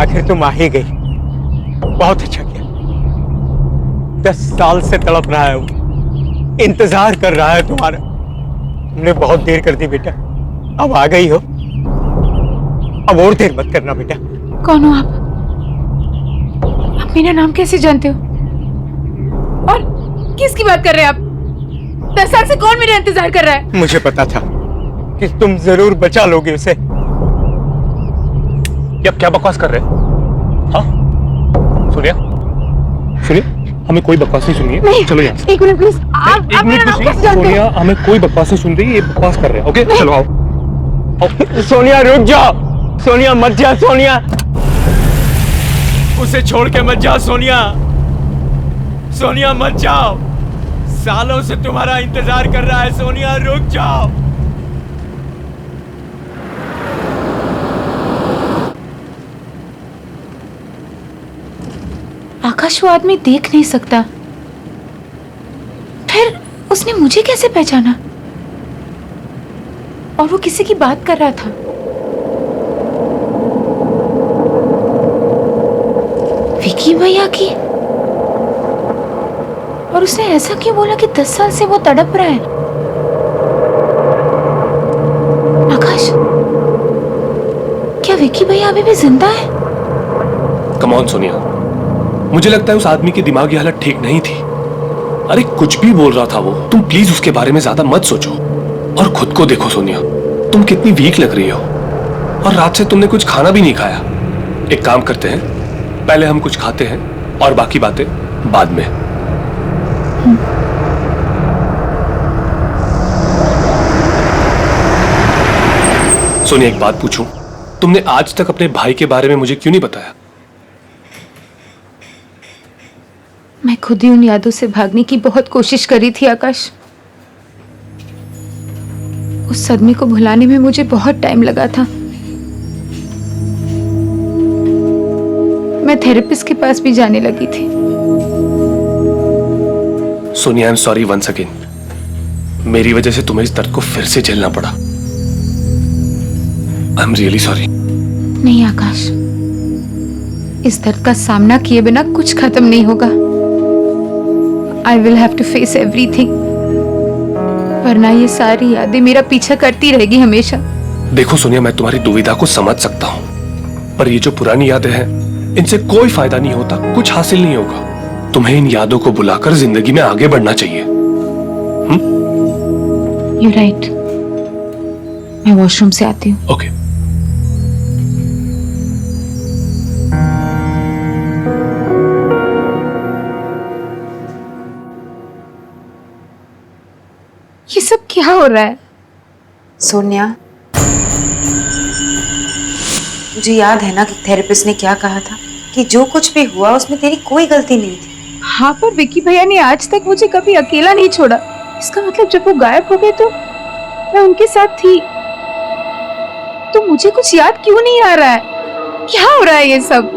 आखिर तुम आ ही गई, बहुत अच्छा किया। 10 साल से तड़प रहा है वो, इंतजार कर रहा है तुम्हारा। तुमने बहुत देर कर दी बेटा, अब आ गई हो, अब और देर मत करना बेटा। कौन हो आप? आप मेरा नाम कैसे जानते हो? और किसकी बात कर रहे हैं आप? 10 साल से कौन मेरा इंतजार कर रहा है? मुझे पता था कि तुम जरूर बचा लोगे उसे। क्या बकवास कर रहे हैं? हाँ सोनिया, सुनिए, हमें कोई बकवास नहीं सुनिए। नहीं, चलो यहाँ से। एक मिनट प्लीज। आप मेरा नाम कैसे जानते हो? सोनिया, हमें कोई बकवास नहीं सुन रही, ये बकवास कर रहे हैं। ओके चलो आओ। सोनिया रुक जाओ, सोनिया मत जा, सोनिया उसे छोड़ के मत जाओ, सोनिया, सोनिया मत जाओ, सालों से तुम्हारा इंतजार कर रहा है, सोनिया रुक जाओ। आकाश वो आदमी देख नहीं सकता, फिर उसने मुझे कैसे पहचाना? और वो किसी की बात कर रहा था। विकी भैया की। और उसने ऐसा क्यों बोला कि 10 साल से वो तड़प रहा है? आकाश, क्या विकी भैया अभी भी जिंदा है? कम ऑन सोनिया, मुझे लगता है उस आदमी की दिमागी हालत ठीक नहीं थी। अरे कुछ भी बोल रहा था वो, तुम प्लीज उसके बारे में ज्यादा मत सोचो और खुद को देखो सोनिया, तुम कितनी वीक लग रही हो और रात से तुमने कुछ खाना भी नहीं खाया। एक काम करते हैं, पहले हम कुछ खाते हैं और बाकी बातें बाद में। सोनिया एक बात पूछूं, तुमने आज तक अपने भाई के बारे में मुझे क्यों नहीं बताया? मैं खुद ही उन यादों से भागने की बहुत कोशिश करी थी आकाश। उस सदमे को भुलाने में मुझे बहुत टाइम लगा था। मैं थेरेपिस्ट के पास भी जाने लगी थी। Sonia I am sorry once again, मेरी वजह से तुम्हें इस दर्द को फिर से झेलना पड़ा। I am really sorry. नहीं आकाश, इस दर्द का सामना किए बिना कुछ खत्म नहीं होगा। I will have to face everything, वरना ये सारी यादें मेरा पीछा करती रहेगी हमेशा। देखो सोनिया, मैं तुम्हारी दुविधा को समझ सकता हूँ, पर ये जो पुरानी यादें हैं, इनसे कोई फायदा नहीं होता, कुछ हासिल नहीं होगा। तुम्हें इन यादों को बुलाकर जिंदगी में आगे बढ़ना चाहिए। You're right. मैं वॉशरूम से आती हूँ। ओके। ये सब क्या हो रहा है? सोनिया, मुझे याद है ना कि थेरेपिस्ट ने क्या कहा था कि जो कुछ भी हुआ उसमें तेरी कोई गलती नहीं थी। हाँ, पर विकी भैया ने आज तक मुझे कभी अकेला नहीं छोड़ा। इसका मतलब जब वो गायब हो गए तो मैं उनके साथ थी। तो मुझे कुछ याद क्यों नहीं आ रहा है? क्या हो रहा है ये सब?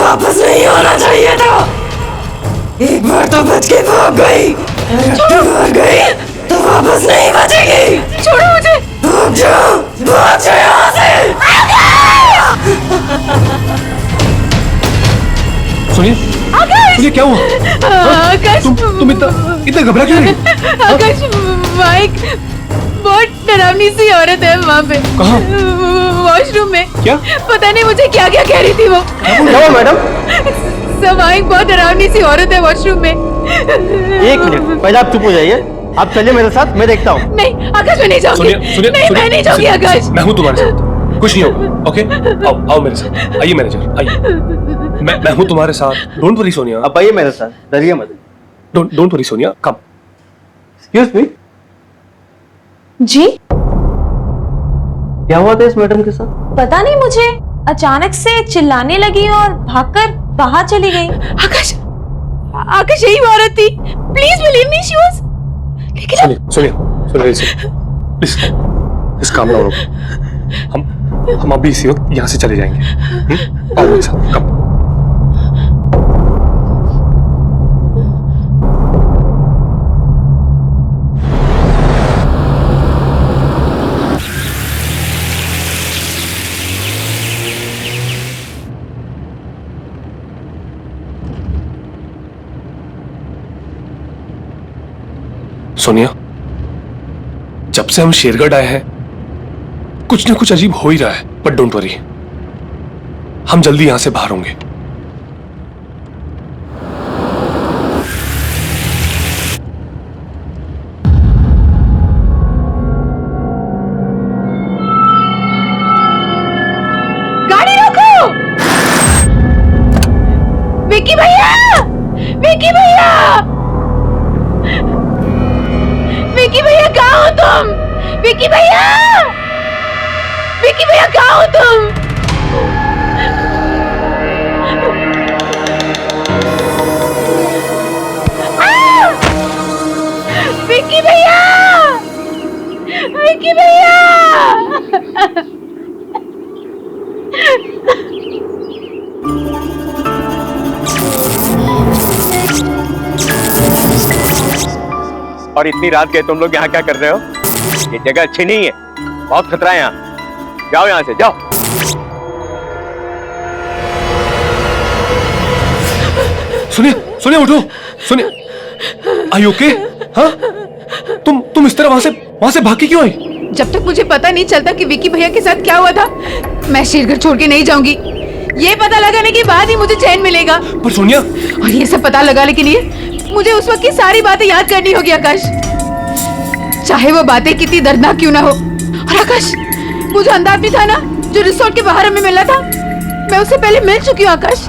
वापस नहीं होना चाहिए था। एक बार तो बच के भाग गई, भाग गई तो वापस नहीं बचेगी। छोड़ो मुझे। भाग जाओ यहाँ से। सुनिए, सुनिए क्या हुआ? आकाश, तुम इतना घबरा क्यों रही? आकाश, माइक, बहुत डरावनी सी औरत है वहाँ पे। कहाँ? वॉशरूम में। क्या? पता नहीं मुझे क्या क्या कह रही थी वो। क्या हुआ मैडम? समाइक, बहुत डरावनी सी औरत है वॉशरूम में। एक मिनट, पहले आप चुप हो जाइए। आप चलिए मेरे साथ, मैं देखता हूँ। नहीं आकाश, मैं नहीं जाऊंगी। नहीं, मैं नहीं जाऊंगी आकाश। मैं हूँ तुम्हारे साथ, कुछ नहीं होगा। ओके, आओ मेरे साथ। आइए मैनेजर, आइए। मैं हूँ तुम्हारे साथ। Don't worry Sonia. आप आइए मेरे साथ, डरिए मत। Don't worry Sonia, come. Excuse me. जी? क्या हुआ था इस मैडम के साथ? पता नहीं मुझे, अचानक से चिल्लाने लगी और भागकर बाहर चली गई। आकाश, आकाश यही औरत थी please believe me, she was. लेकिन सुनिए सुनिए सुनिए प्लीज प्लीज काम डाउन। हम अभी इसी वक्त यहाँ से चले जाएंगे। आओ मेरे साथ, कम। सोनिया, जब से हम शेरगढ़ आए हैं कुछ ना कुछ अजीब हो ही रहा है, बट डोंट वरी, हम जल्दी यहां से बाहर होंगे। गाड़ी रोको! विक्की भैया! विक्की भैया! विक्की भैया कहाँ हो तुम? विक्की भैया! विक्की भैया कहाँ हो तुम? विक्की भैया! विक्की भैया! और इतनी रात के तुम लोग यहाँ क्या कर रहे हो? ये जगह अच्छी नहीं है, बहुत खतरा है यहाँ। जाओ यहाँ से, जाओ। सुनिए सुनिए, उठो। सुनिए, आई ओके? हाँ, तुम इस तरह वहां से भाग के क्यों आई? जब तक मुझे पता नहीं चलता कि विक्की भैया के साथ क्या हुआ था, मैं शेरगढ़ छोड़ के नहीं जाऊंगी। ये पता लगाने के बाद ही मुझे चैन मिलेगा। पर सोनिया, और ये सब पता लगाने के लिए मुझे उस वक्त की सारी बातें याद करनी होगी आकाश, चाहे वो बातें कितनी दर्दनाक क्यों ना हो। और आकाश, वो जो अंधा आदमी था ना, जो रिसोर्ट के बाहर हमें मिला था, मैं उससे पहले मिल चुकी हूँ आकाश।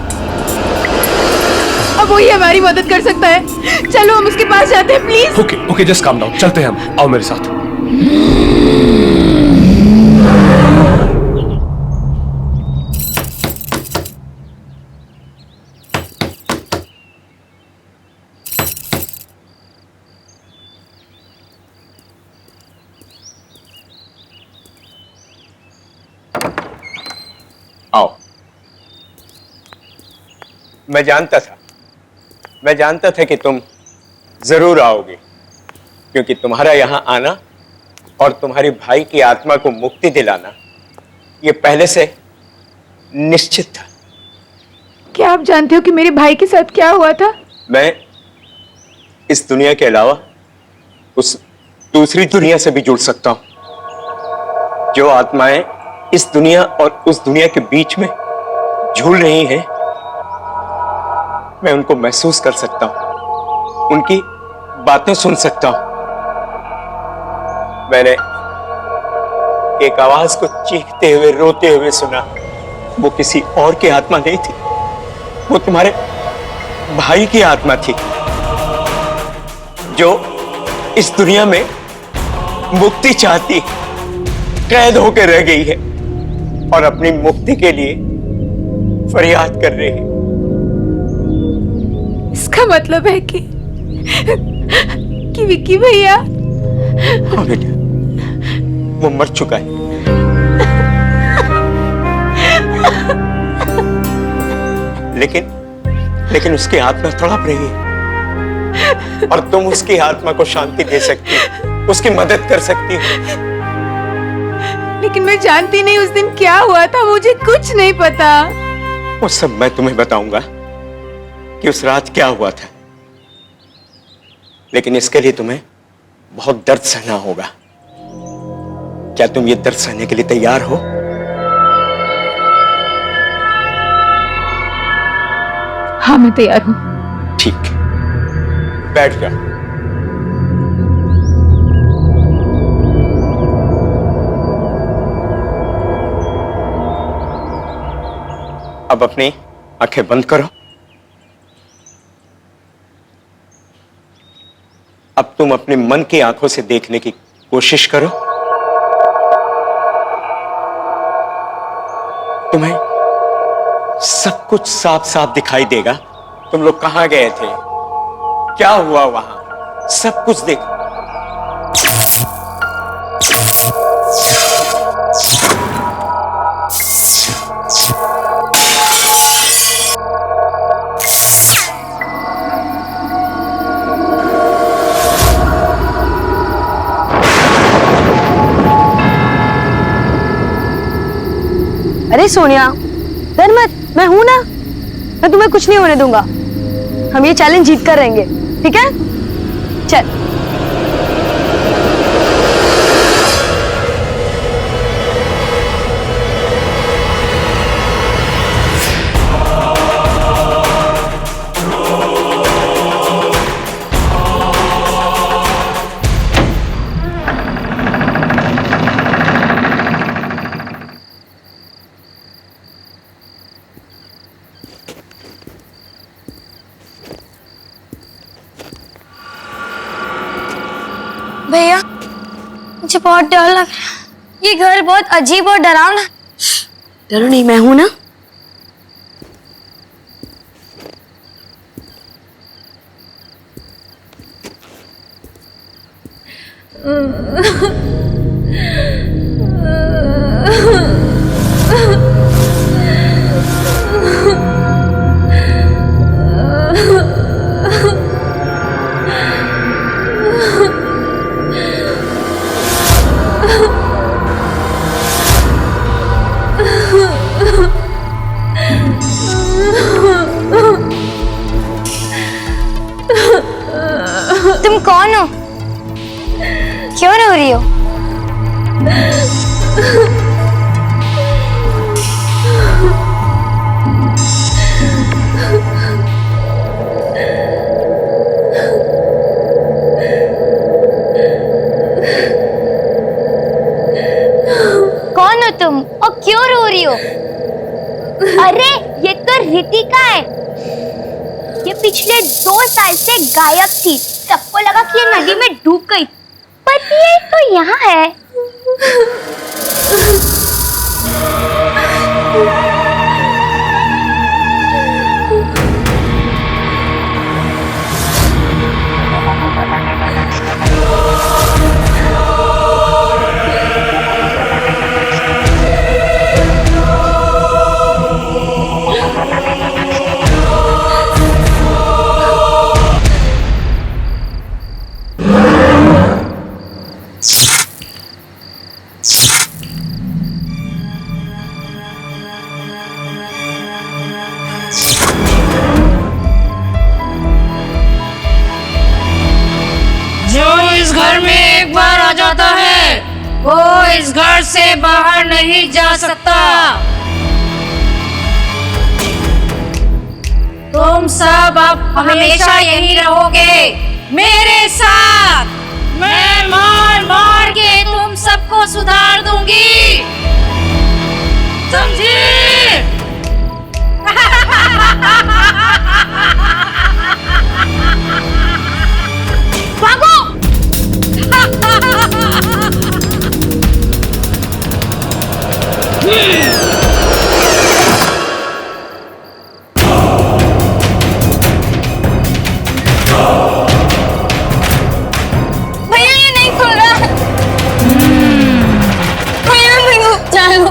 अब वही हमारी मदद कर सकता है। चलो हम उसके पास जाते हैं, please. Okay okay, just calm down, चलते हैं हम। आओ मेरे साथ। आओ। मैं जानता था कि तुम जरूर आओगे, क्योंकि तुम्हारा यहाँ आना और तुम्हारे भाई की आत्मा को मुक्ति दिलाना ये पहले से निश्चित था। क्या आप जानते हो कि मेरे भाई के साथ क्या हुआ था? मैं इस दुनिया के अलावा उस दूसरी दुनिया से भी जुड़ सकता हूं। जो आत्माएं इस दुनिया और उस दुनिया के बीच में झूल रही हैं, मैं उनको महसूस कर सकता हूं, उनकी बातें सुन सकता हूं। मैंने एक आवाज को चीखते हुए, रोते हुए सुना। वो किसी और की आत्मा नहीं थी, वो तुम्हारे भाई की आत्मा थी, जो इस दुनिया में मुक्ति चाहती, कैद होकर रह गई है और अपनी मुक्ति के लिए फरियाद कर रही है। इसका मतलब है कि विक्की भैया। हाँ बेटा, वो मर चुका है। लेकिन उसकी आत्मा तड़प रही है और तुम उसकी आत्मा को शांति दे सकती हो, उसकी मदद कर सकती हो। लेकिन मैं जानती नहीं उस दिन क्या हुआ था, मुझे कुछ नहीं पता। वो सब मैं तुम्हें बताऊंगा कि उस रात क्या हुआ था, लेकिन इसके लिए तुम्हें बहुत दर्द सहना होगा। क्या तुम ये दर्द सहने के लिए तैयार हो? हाँ, मैं तैयार हूं। ठीक, बैठ जाओ। अब अपनी आंखें बंद करो। अब तुम अपने मन की आंखों से देखने की कोशिश करो। तुम्हें सब कुछ साफ साफ दिखाई देगा। तुम लोग कहां गए थे, क्या हुआ वहां सब कुछ देखा। अरे सोनिया, डर मत, मैं हूं ना, मैं तुम्हें कुछ नहीं होने दूंगा। हम ये चैलेंज जीत कर रहेंगे, ठीक है? चल। भैया मुझे बहुत डर लग रहा है। ये घर बहुत अजीब और डरावना। डरो नहीं, मैं हूं ना। तुम कौन हो? क्यों रो रही हो? कौन हो तुम और क्यों रो रही हो? अरे ये तो रितिका है। ये पिछले 2 साल से गायब थी। सबको लगा कि ये नदी में डूब गई, पर ये तो यहाँ है। इस घर में एक बार आ जाता है वो इस घर से बाहर नहीं जा सकता। तुम सब अब हमेशा यही रहोगे मेरे साथ। मैं मार मार के तुम सबको सुधार दूंगी, समझी? भागो! भैया ये नहीं खुल रहा। भैया चलो।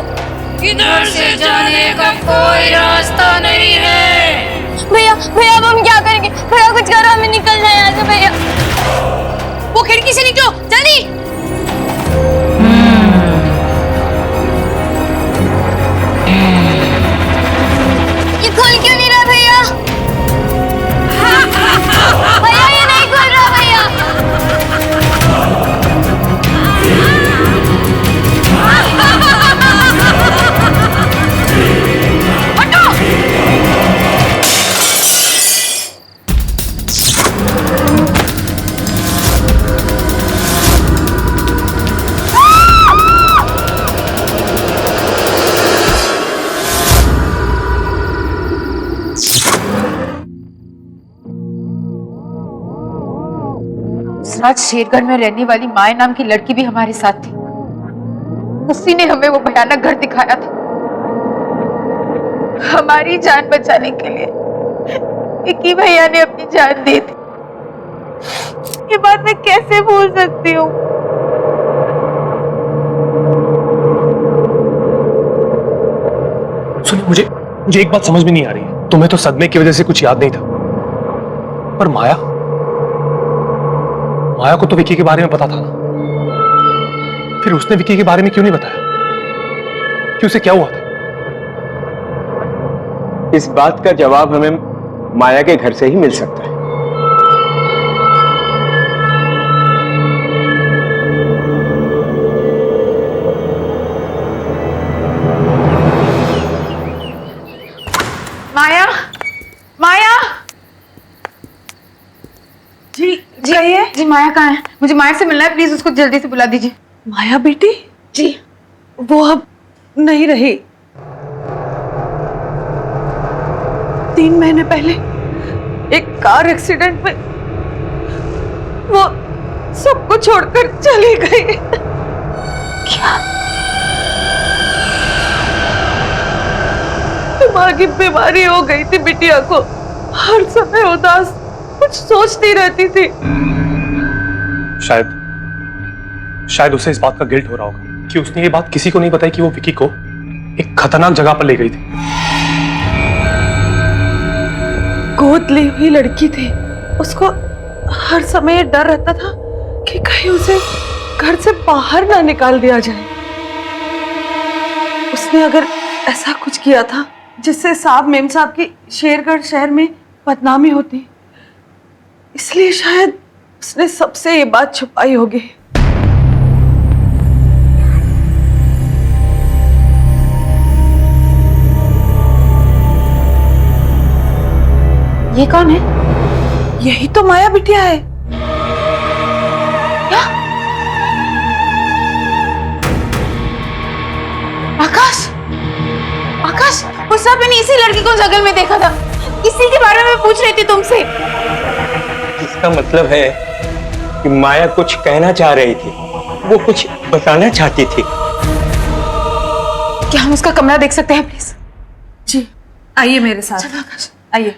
इधर से जाने का कोई रास्ता नहीं है। भैया भैया अब हम क्या करेंगे? भैया कुछ करो, हमें निकलना है यहाँ से। भैया वो खिड़की से निकलो जल्दी। ये खुल क्यों नहीं रहा भैया? भैया ये नहीं खुल रहा भैया। रात शेरगढ़ में रहने वाली माया नाम की लड़की भी हमारे साथ थी। उसी ने हमें वो भयानक घर दिखाया था। हमारी जान बचाने के लिए विक्की भैया ने अपनी जान दी थी। ये बात मैं कैसे भूल सकती हूँ? सुनिए, मुझे एक बात समझ में नहीं आ रही है। तुम्हें तो सदमे की वजह से कुछ याद नहीं था, पर माया को तो विकी के बारे में पता था ना। फिर उसने विकी के बारे में क्यों नहीं बताया कि उसे क्या हुआ था? इस बात का जवाब हमें माया के घर से ही मिल सकता है। माया, माया। जी कहिए। जी माया कहाँ है? मुझे माया से मिलना है, प्लीज उसको जल्दी से बुला दीजिए। माया बेटी? जी। वो अब नहीं रही। 3 महीने पहले एक कार एक्सीडेंट में वो सबको छोड़कर चली गई। क्या? दिमागी बीमारी हो गई थी बिटिया को। हर समय उदास, कुछ सोचती रहती थी। शायद उसे इस बात का गिल्ट हो रहा होगा कि उसने ये बात किसी को नहीं बताई कि वो विकी को एक खतरनाक जगह पर ले गई थी। गोद ली हुई लड़की थी। उसको हर समय डर रहता था कि कहीं उसे घर से बाहर ना निकाल दिया जाए। उसने अगर ऐसा कुछ किया था जिससे साहब मेम साहब की शेरगढ़ शहर में बदनामी होती, इसलिए शायद उसने सबसे ये बात छुपाई होगी। ये कौन है? यही तो माया बिटिया है। क्या? आकाश, आकाश, उस समय मैंने इसी लड़की को जंगल में देखा था। इसी के बारे में पूछ रही थी तुमसे। इसका मतलब है कि माया कुछ कहना चाह रही थी, वो कुछ बताना चाहती थी। क्या हम उसका कमरा देख सकते हैं प्लीज? जी आइए मेरे साथ। चलो आकाश। आइए।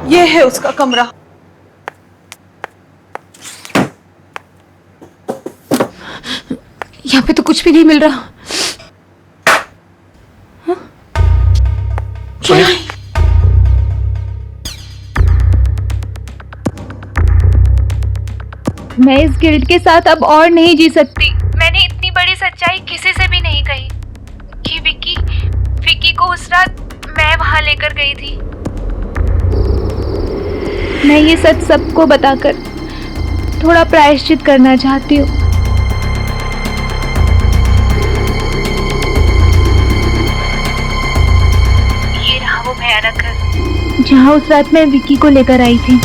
ये है उसका कमरा। यहाँ पे तो कुछ भी नहीं मिल रहा। हाँ? क्या है? मैं इस गिल्ट के साथ अब और नहीं जी सकती। मैंने इतनी बड़ी सच्चाई किसी से भी नहीं कही कि विकी को उस रात मैं वहां लेकर गई थी। मैं ये सच सबको बताकर थोड़ा प्रायश्चित करना चाहती हूँ। ये रहा वो भयानक घर जहाँ उस रात मैं विकी को लेकर आई थी।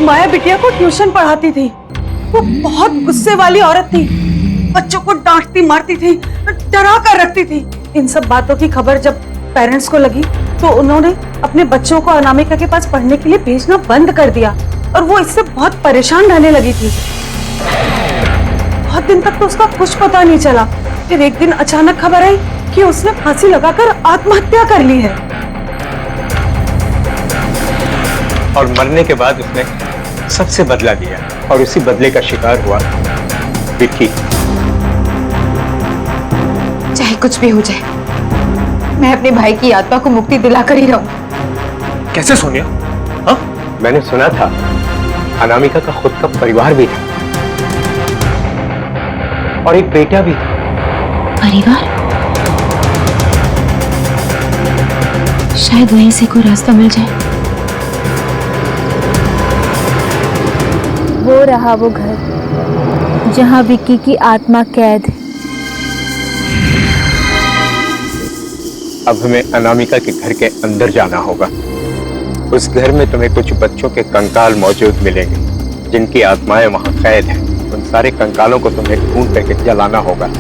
माया बिटिया को ट्यूशन पढ़ाती थी। वो बहुत गुस्से वाली औरत थी। बच्चों को डांटती मारती थी, डरा कर रखती थी। इन सब बातों की खबर जब पेरेंट्स को लगी तो उन्होंने अपने बच्चों को अनामिका के पास पढ़ने के लिए भेजना बंद कर दिया और वो इससे बहुत परेशान रहने लगी थी। बहुत दिन तक तो उसका कुछ पता नहीं चला। फिर एक दिन अचानक खबर आई कि उसने फांसी लगाकर आत्महत्या कर ली है। और मरने के बाद उसने सबसे बदला लिया और उसी बदले का शिकार हुआ विक्की। चाहे कुछ भी हो जाए, मैं अपने भाई की आत्मा को मुक्ति दिलाकर ही रहूं। कैसे सोनिया? हाँ? मैंने सुना था अनामिका का खुद का परिवार भी था और एक बेटा भी था। परिवार? शायद वहीं से कोई रास्ता मिल जाए। वो रहा वो घर जहां विक्की की आत्मा कैद है। अब हमें अनामिका के घर के अंदर जाना होगा। उस घर में तुम्हें कुछ बच्चों के कंकाल मौजूद मिलेंगे जिनकी आत्माएं वहां कैद हैं। उन सारे कंकालों को तुम्हें ढूंढ करके जलाना होगा।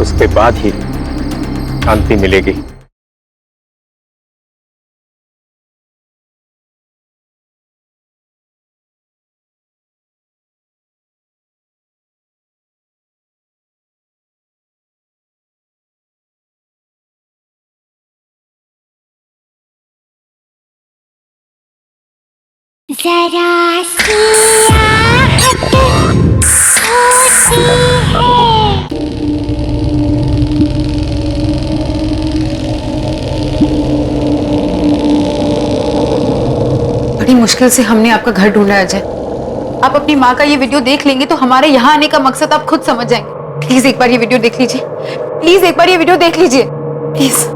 उसके बाद ही शांति मिलेगी। जरा सी आहट होती है। बड़ी मुश्किल से हमने आपका घर ढूंढा है अजय। आप अपनी माँ का ये वीडियो देख लेंगे तो हमारे यहाँ आने का मकसद आप खुद समझ जाएंगे। प्लीज एक बार ये वीडियो देख लीजिए। प्लीज एक बार ये वीडियो देख लीजिए प्लीज।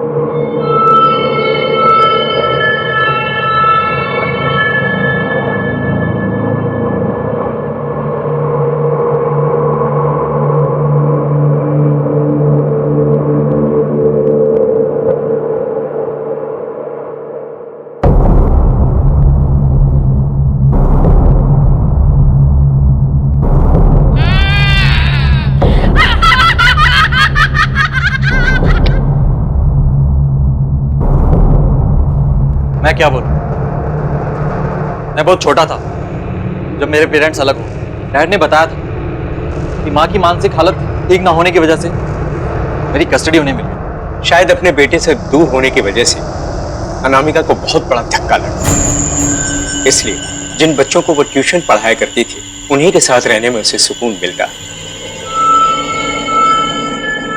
मैं क्या बोलूं? मैं बहुत छोटा था जब मेरे पेरेंट्स अलग हुए। डैड ने बताया था कि माँ की मानसिक हालत ठीक ना होने की वजह से मेरी कस्टडी उन्हें मिली। शायद अपने बेटे से दूर होने की वजह से अनामिका को बहुत बड़ा धक्का लगा। इसलिए जिन बच्चों को वो ट्यूशन पढ़ाया करती थी उन्हीं के साथ रहने में उसे सुकून मिलता।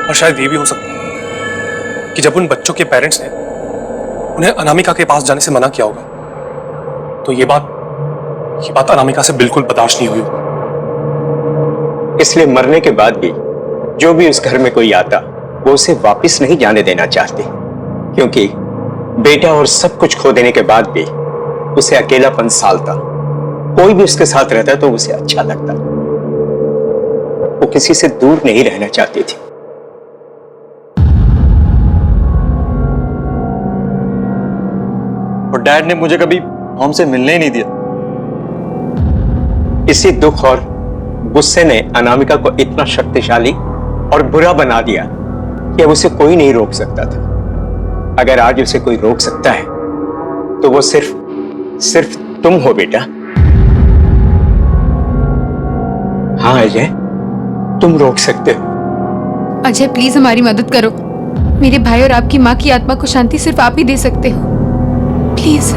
और शायद ये भी हो सकता है कि जब उन बच्चों के पेरेंट्स ने उन्हें अनामिका के पास जाने से मना किया होगा तो ये बात अनामिका से बिल्कुल बर्दाश्त नहीं हुई होगी। इसलिए मरने के बाद भी जो भी उस घर में कोई आता वो उसे वापस नहीं जाने देना चाहते, क्योंकि बेटा और सब कुछ खो देने के बाद भी उसे अकेलापन सालता। कोई भी उसके साथ रहता तो उसे अच्छा लगता। वो किसी से दूर नहीं रहना चाहती थी। और डैड ने मुझे कभी मॉम से मिलने ही नहीं दिया। इसी दुख और गुस्से ने अनामिका को इतना शक्तिशाली और बुरा बना दिया कि अब उसे कोई नहीं रोक सकता था। अगर आज उसे कोई रोक सकता है तो वो सिर्फ तुम हो बेटा। हाँ अजय, तुम रोक सकते हो। अजय प्लीज हमारी मदद करो। मेरे भाई और आपकी माँ की आत्मा को शांति सिर्फ आप ही दे सकते हो। प्लीज।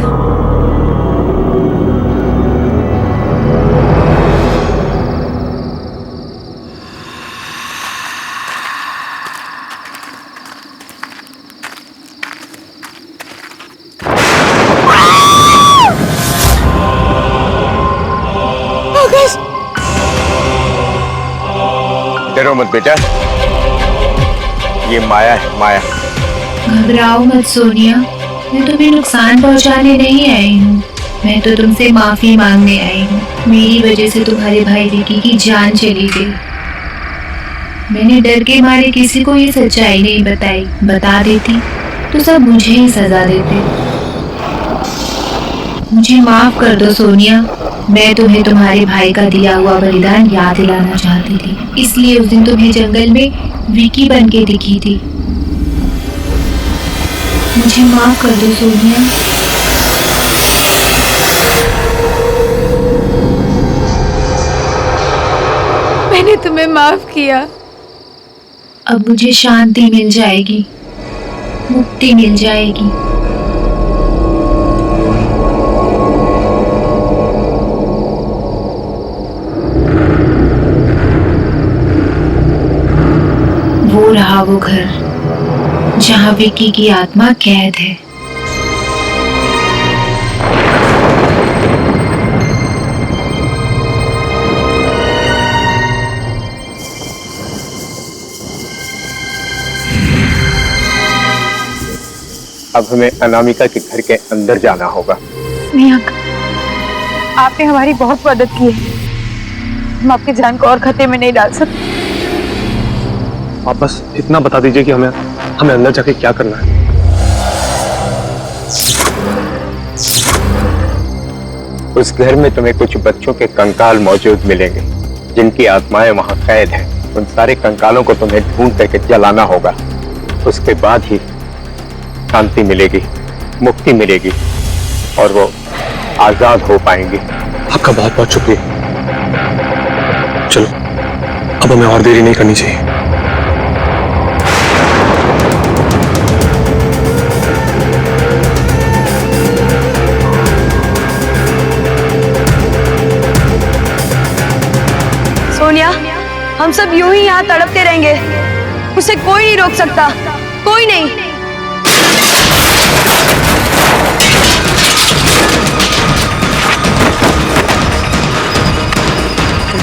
डरो मत बेटा, ये माया है, माया। घबराओ मत सोनिया, मैं तुम्हें नुकसान पहुंचाने नहीं आई हूँ। मैं तो तुमसे माफी मांगने आई हूँ। मेरी वजह से तुम्हारे भाई विकी की जान चली गई। मैंने डर के मारे किसी को ये सच्चाई नहीं बताई। बता देती तो सब मुझे ही सजा देते। मुझे माफ कर दो सोनिया। मैं तुम्हें तुम्हारे भाई का दिया हुआ बलिदान याद दिलाना चाहती थी, इसलिए उस दिन तुम्हें जंगल में विकी बन के दिखी थी। मुझे माफ कर दो सोनिया। मैंने तुम्हें माफ किया। अब मुझे शांति मिल जाएगी, मुक्ति मिल जाएगी। वो रहा वो घर जहाँ विकी की आत्मा कैद है। अब हमें अनामिका के घर के अंदर जाना होगा। नहीं अंकल, आपने हमारी बहुत मदद की है। हम आपकी जान को और खतरे में नहीं डाल सकते। आप बस इतना बता दीजिए कि हमें अंदर जाके क्या करना है। उस घर में तुम्हें कुछ बच्चों के कंकाल मौजूद मिलेंगे जिनकी आत्माएं वहां कैद हैं। उन सारे कंकालों को तुम्हें ढूंढ करके जलाना होगा। उसके बाद ही शांति मिलेगी, मुक्ति मिलेगी और वो आजाद हो पाएंगे। आपका बहुत बहुत शुक्रिया। चलो अब हमें और देरी नहीं करनी चाहिए। सोनिया, हम सब यूं ही यहाँ तड़पते रहेंगे। उसे कोई नहीं रोक सकता, कोई नहीं।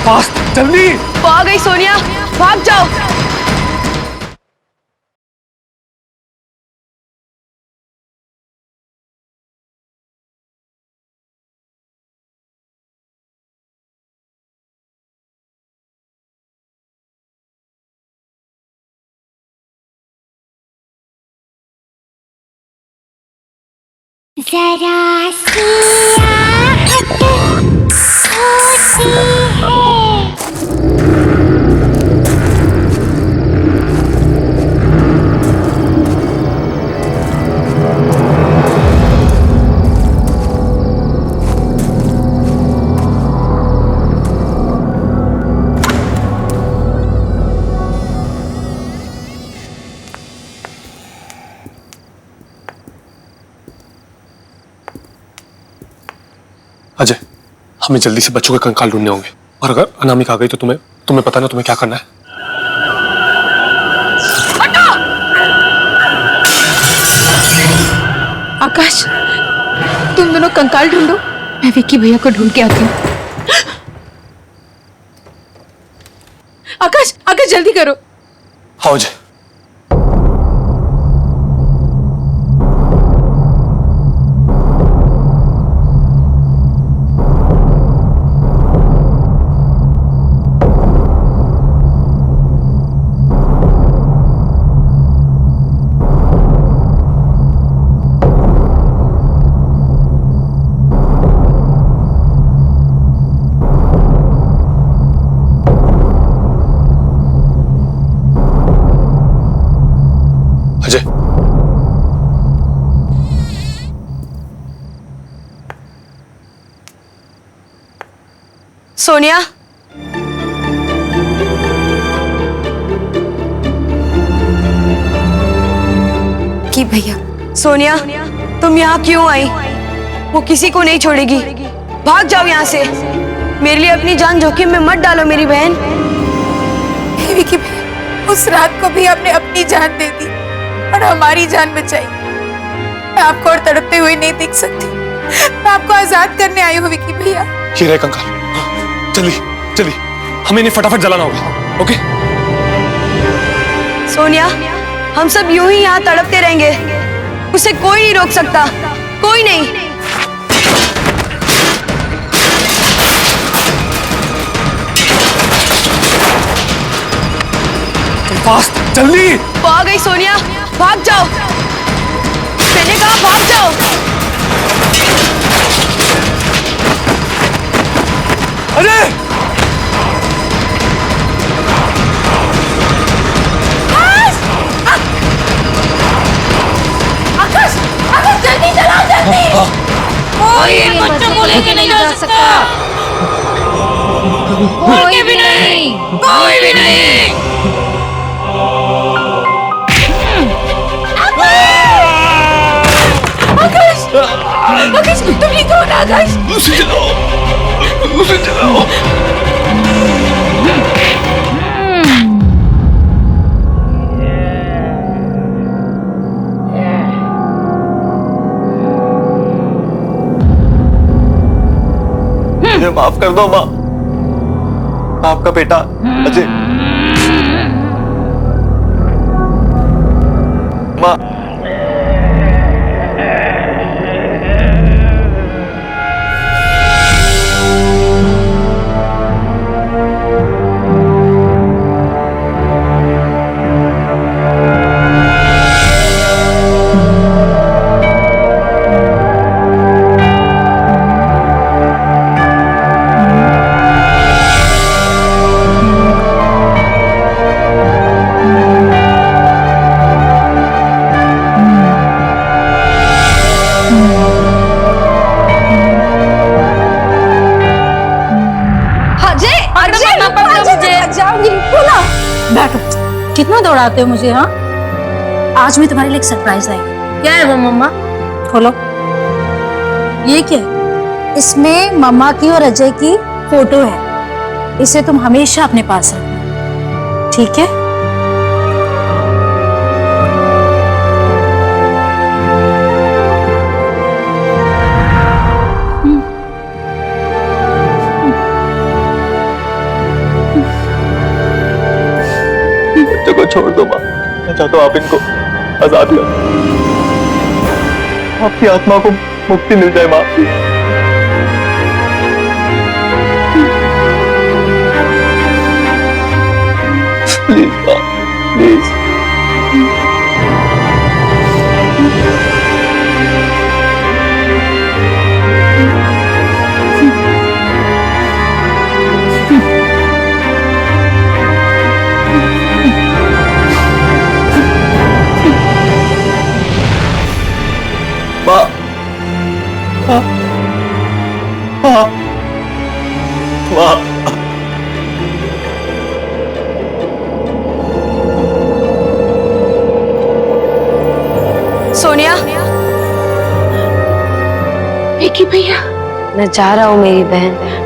फास्ट, जल्दी। वो आ गई सोनिया, भाग जाओ। जरा सी आहट होती है। अजय, हमें जल्दी से बच्चों के कंकाल ढूंढने होंगे और अगर अनामिका आ गई तो तुम्हें पता ना तुम्हें क्या करना है। आकाश, तुम दोनों कंकाल ढूंढो, मैं विक्की भैया को ढूंढ के आती हूँ। आकाश, आकाश जल्दी करो। हाँ अजय। अजय, सोनिया, कि भैया, सोनिया, तुम यहाँ क्यों आई? वो किसी को नहीं छोड़ेगी। भाग जाओ यहाँ से। मेरे लिए अपनी जान जोखिम में मत डालो मेरी बहन। विक्की भैया, उस रात को भी आपने अपनी जान दे दी और हमारी जान बचाई। मैं आपको और तड़पते हुए नहीं देख सकती। मैं आपको आजाद करने आई हूँ विक्की भैया। ये रहे कंकाल। जल्दी जल्दी, हमें इन्हें फटाफट जलाना होगा। ओके सोनिया, हम सब यूं ही यहाँ तड़पते रहेंगे। उसे कोई नहीं रोक सकता, कोई नहीं। फास्ट, जल्दी। वो आ गई सोनिया, भाग जाओ। मैंने कहा भाग जाओ। अजय, आकाश, आकाश जल्दी चलाओ, जल्दी। कोई बच्चों को लेके नहीं जा सकता। कोई भी नहीं, कोई भी नहीं। आकाश, आकाश तुम ठीक हो ना? आकाश, उसे जलाओ, उसे जलाओ। मुझे माफ कर दो माँ। आपका बेटा अजय। माँ, दौड़ाते हो मुझे? हाँ, आज मैं तुम्हारे लिए एक सरप्राइज लाई हूँ। क्या है वो मम्मा? खोलो। ये क्या है? इसमें मम्मा की और अजय की फोटो है। इसे तुम हमेशा अपने पास रखना, ठीक है? बच्चों को छोड़ दो माँ, मैं चाहता हूँ आप इनको आजाद करो, आपकी आत्मा को मुक्ति मिल जाए माँ। प्लीज माँ, प्लीज। माँ, माँ, माँ, माँ। सोनिया, विकी भैया, मैं जा रहा हूँ मेरी बहन।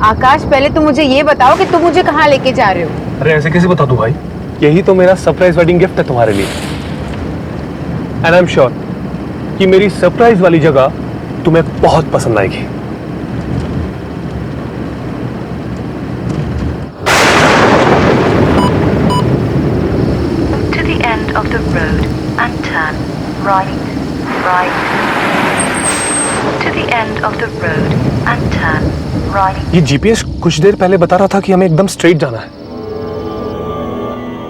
आकाश, पहले तुम मुझे ये बताओ कि तुम मुझे कहाँ लेके जा रहे हो? अरे ऐसे कैसे बता दूं भाई? यही तो मेरा सरप्राइज वेडिंग गिफ्ट है तुम्हारे लिए। एंड आई एम श्योर कि मेरी सरप्राइज वाली जगह तुम्हें बहुत पसंद आएगी। To the end of the road and turn right, right. To the end of the road and turn right. ये जीपीएस कुछ देर पहले बता रहा था कि हमें एकदम स्ट्रेट जाना है।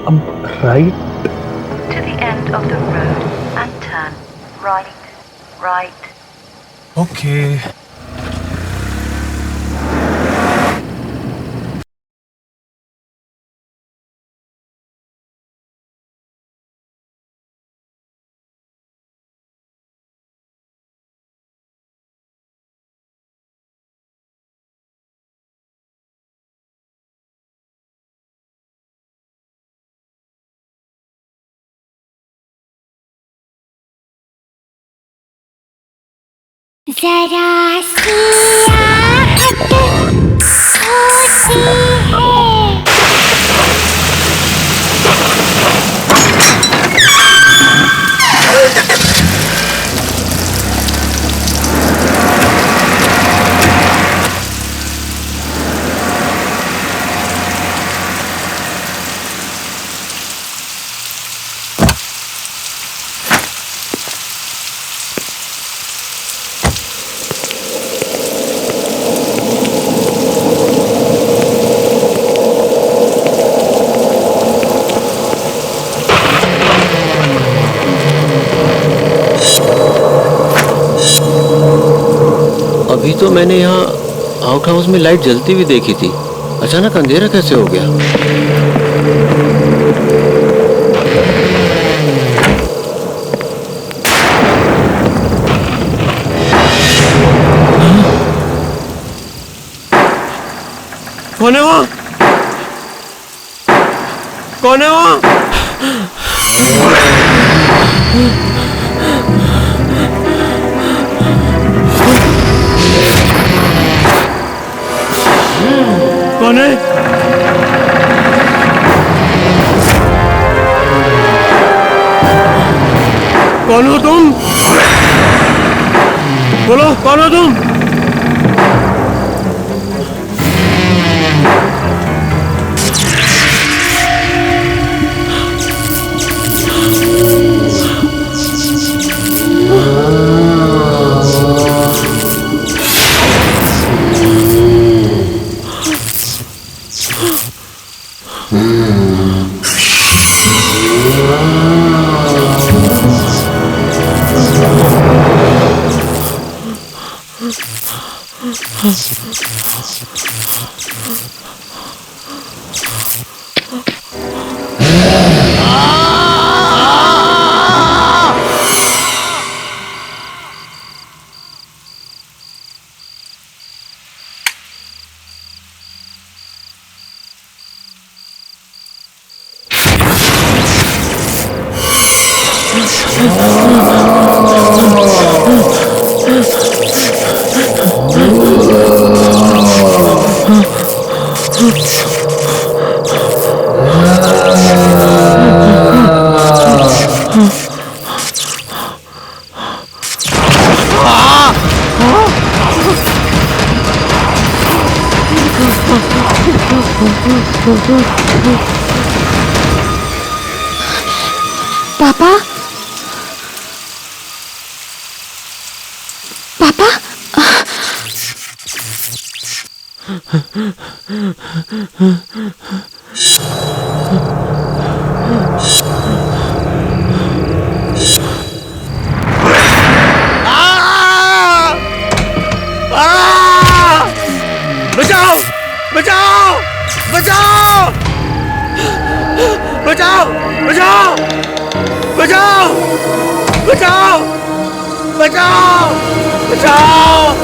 अब right. To the end of the road and turn right, right. Okay. जरा सी आहट होती है। अभी तो मैंने यहाँ आउट हाउस में लाइट जलती हुई देखी थी, अचानक अंधेरा कैसे हो गया? कौन है वहाँ? कौन है वहाँ? कौन है? कौन हो तुम? बोलो कौन हो तुम? पापा, पापा, बचाओ बचाओ बचाओ बचाओ बचाओ बचाओ बचाओ बचाओ बचाओ।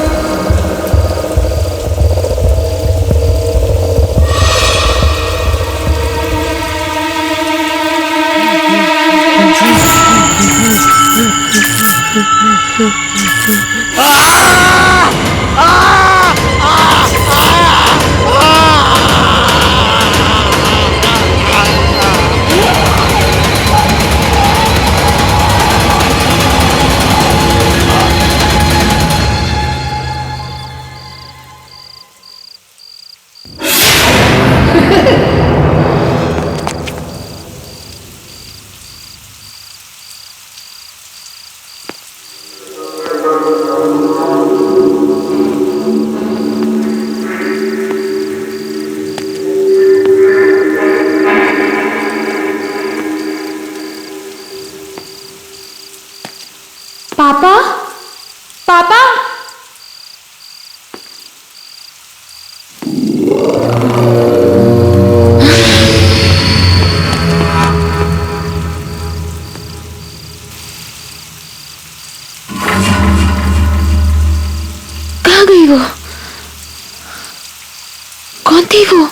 पापा, पापा, कहाँ गई वो? कौन थी वो?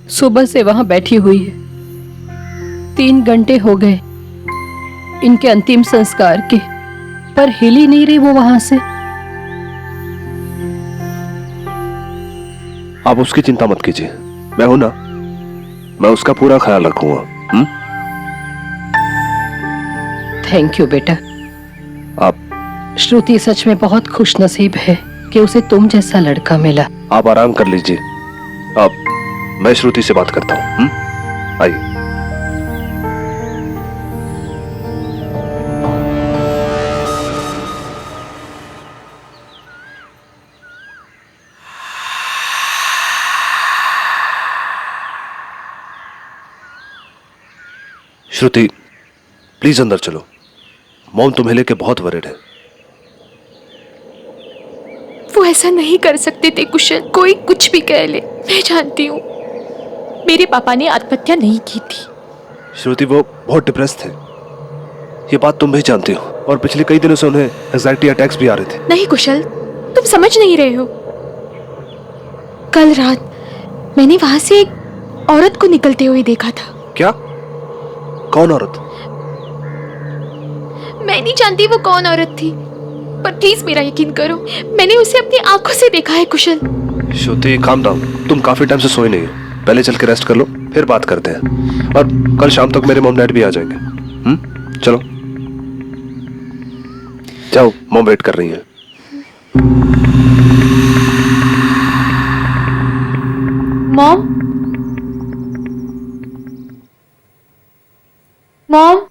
सुबह से वहां बैठी हुई है। 3 घंटे हो गए इनके अंतिम संस्कार के, पर हिल ही नहीं रही वो वहां से। आप उसकी चिंता मत कीजिए, मैं हूं ना, मैं उसका पूरा ख्याल रखूंगा। थैंक यू बेटा। आप श्रुति सच में बहुत खुश नसीब है कि उसे तुम जैसा लड़का मिला। आप आराम कर लीजिए, आप मैं श्रुति से बात करता हूं। आइए। श्रुति प्लीज अंदर चलो, मॉम तुम्हें लेके बहुत वरिड है। ऐसा नहीं कर सकते थे कुशल। कोई कुछ भी कह ले, मैं जानती हूँ मेरे पापा ने आत्महत्या नहीं की थी। श्रुति वो बहुत डिप्रेस थे, ये बात तुम भी जानती हो, और पिछले कई दिनों से उन्हें एंजाइटी अटैक्स भी आ रहे थे। नहीं कुशल, तुम समझ नहीं रहे हो। कल रात मैंने वहां से एक औरत को निकलते हुए देखा था। क्या? कौन औरत? मैं नहीं जानती वो कौन औरत थी, पर प्लीज मेरा यकीन करो, मैंने उसे अपनी आंखों से देखा है कुशल। श्रुति काम डाउन, तुम काफी टाइम से सोई नहीं हो, पहले चल के रेस्ट कर लो, फिर बात करते हैं। और कल शाम तक मेरे मॉम डैड भी आ जाएंगे। चलो जाओ, मॉम वेट कर रही है। मॉम, मॉम,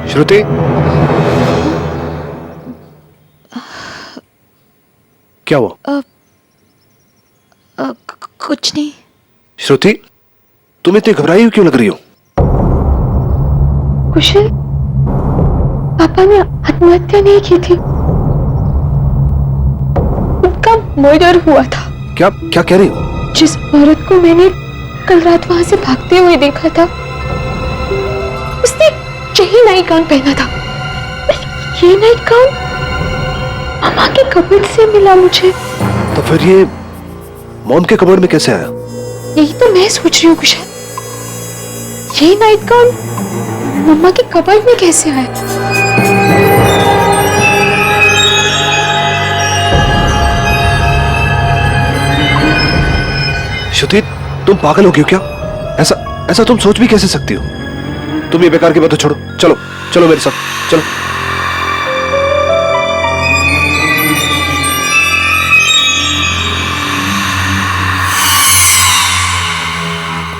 श्रुति, क्या हुआ? कुछ नहीं। श्रुति, तुम इतनी घबराई हुई क्यों लग रही हो? कुशल, पापा ने आत्महत्या नहीं की थी, उनका मर्डर हुआ था। क्या क्या कह रही हो? जिस औरत को मैंने कल रात वहां से भागते हुए देखा था, उसने यही नाइट गाउन पहना था। ये नाइट गाउन मामा के कपड़े से मिला मुझे। तो फिर ये मॉम के कबर्ड में कैसे आया? यही तो मैं सोच रही हूँ कुशल, ये नाइट गाउन मम्मा के कबर्ड में कैसे आया? श्रुति, तुम पागल हो गई हो क्या? ऐसा तुम सोच भी कैसे सकती हो? तुम ये बेकार की बातें छोड़ो, चलो चलो मेरे साथ चलो।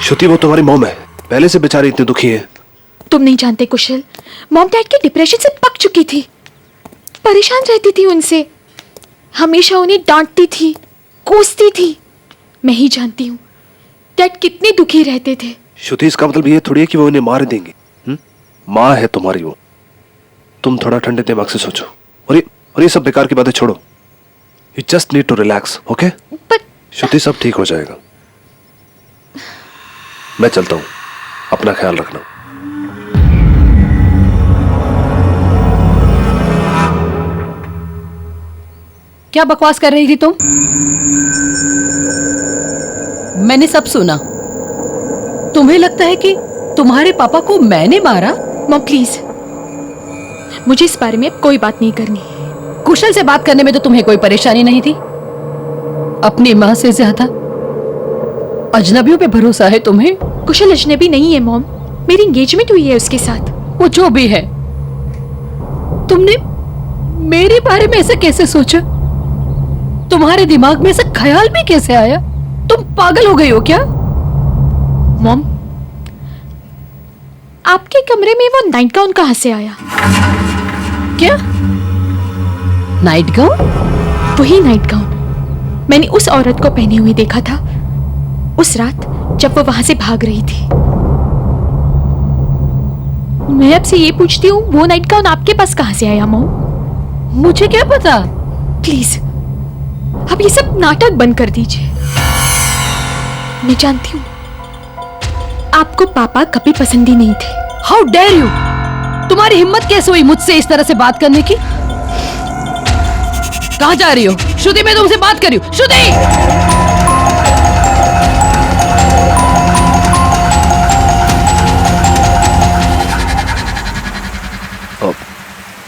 श्रुति, वो तुम्हारी मॉम है, पहले से बेचारी इतनी दुखी है। तुम नहीं जानते कुशल, मॉम डैड के डिप्रेशन से पक चुकी थी, परेशान रहती थी उनसे, हमेशा उन्हें डांटती थी, कोसती थी। मैं ही जानती हूँ डैड कितने दुखी रहते थे। श्रुति, इसका मतलब ये थोड़ी है कि वो उन्हें मार देंगे। माँ है तुम्हारी वो, तुम थोड़ा ठंडे दिमाग से सोचो, और ये सब बेकार की बातें छोड़ो। You just need to relax, okay? Shruti, सब ठीक हो जाएगा। मैं चलता हूँ, अपना ख्याल रखना। क्या बकवास कर रही थी तुम? मैंने सब सुना। तुम्हें लगता है कि तुम्हारे पापा को मैंने मारा? मॉम प्लीज, मुझे इस बारे में कोई बात नहीं करनी। कुशल से बात करने में तो तुम्हें कोई परेशानी नहीं थी। अपनी माँ से ज्यादा अजनबियों पे भरोसा है तुम्हें। कुशल अजनबी नहीं है मॉम, मेरी एंगेजमेंट हुई है उसके साथ। वो जो भी है, तुमने मेरे बारे में ऐसे कैसे सोचा? तुम्हारे दिमाग में ऐसा ख्याल भी कैसे आया? तुम पागल हो गई हो क्या? मॉम, आपके कमरे में वो नाइट गाउन कहां से आया? क्या नाइट गाउन? वही नाइट गाउन मैंने उस औरत को पहने हुए देखा था उस रात जब वो वहां से भाग रही थी। मैं आपसे ये पूछती हूँ, वो नाइट गाउन आपके पास कहां से आया मॉम? मुझे क्या पता? प्लीज अब ये सब नाटक बंद कर दीजिए। मैं जानती हूँ आपको पापा कभी पसंद ही नहीं थे। How dare you! तुम्हारी हिम्मत कैसे हुई मुझसे इस तरह से बात करने की? कहाँ जा रही हो? श्रुति, मैं तुमसे बात कर रही हूँ। श्रुति!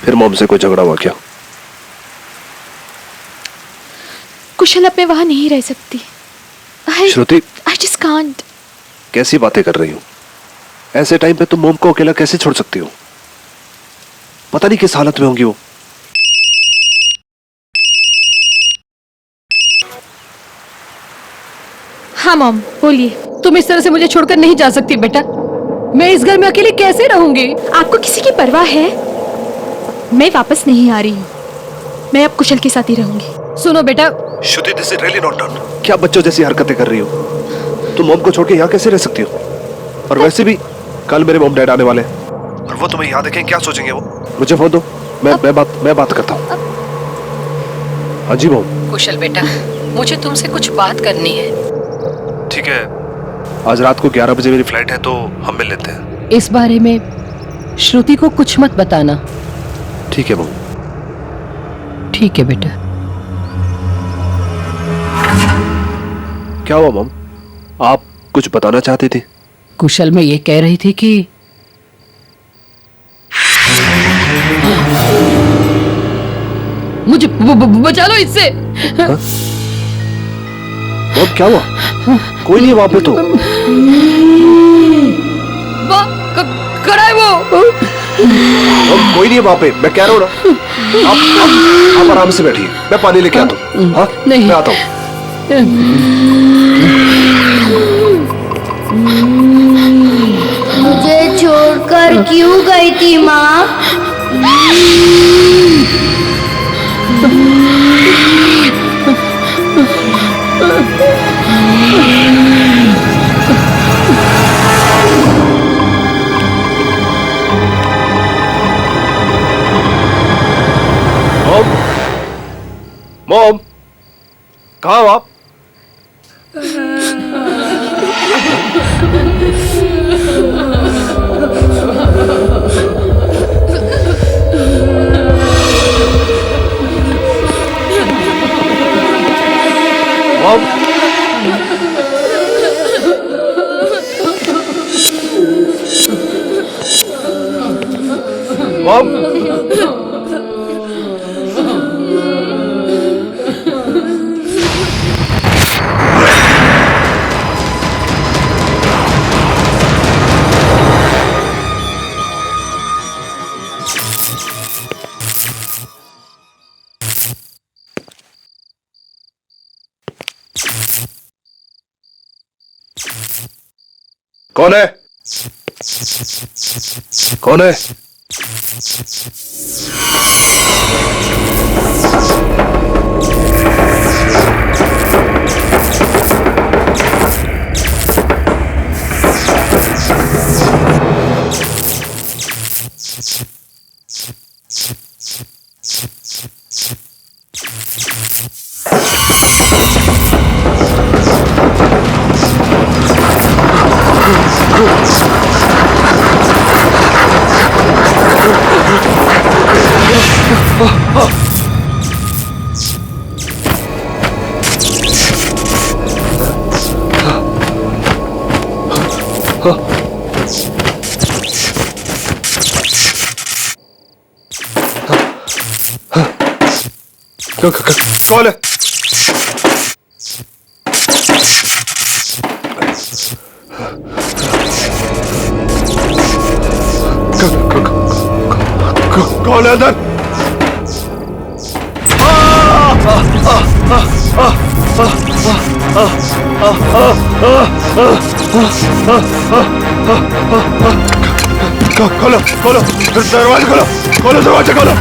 फिर मॉम से कोई झगड़ा हुआ क्या? कुशल अब मैं वहां नहीं रह सकती। श्रुति, I just can't. कैसी बातें कर रही हो? ऐसे टाइम पे तुम मॉम को अकेला कैसे छोड़ सकती हो? पता नहीं किस हालत में होंगी वो। हाँ मॉम, बोलिए। तुम इस तरह से मुझे छोड़कर नहीं जा सकती बेटा। मैं इस घर में अकेली कैसे रहूंगी? आपको किसी की परवाह है? मैं वापस नहीं आ रही हूँ। मैं अब कुशल के साथ ही रहूंगी। सुनो बेटा। Shruti, this is really not done. क्या बच्चों जैसी हरकतें कर रही हो? तुम मॉम को छोड़ के यहाँ कैसे रह सकती हो? और वैसे भी कल मेरे मॉम डैड आने वाले हैं और वो तुम्हें यहाँ देखें, क्या सोचेंगे वो? मुझे फोन दो, मैं बात करता हूँ। हाँ जी मॉम। कुशल बेटा, मुझे तुमसे कुछ बात करनी है। ठीक है, आज रात को 11 बजे मेरी फ्लाइट है तो हम मिल लेते हैं। इस बारे में श्रुति को कुछ मत बताना। ठीक है मॉम। ठीक है बेटा। क्या हुआ मॉम? आप कुछ बताना चाहती थी? कुशल में ये कह रही थी कि मुझे बचा लो इससे। मॉम क्या हुआ? कोई नहीं वहां पे तो। खड़ा है वो। मॉम कोई नहीं है वहां पे, मैं कह रहा हूँ ना। आप आराम से बैठिए, मैं पानी लेके आता हूँ। हाँ नहीं, मैं आता हूँ। मुझे छोड़कर क्यों गई थी माँ? मॉम, कहाँ हो आप? मॉम, मॉम, कौन है? कौन है? कौन है? कौन है अंदर? खोलो खोलो दरवाजा, खोलो खोलो दरवाजा, खोलो।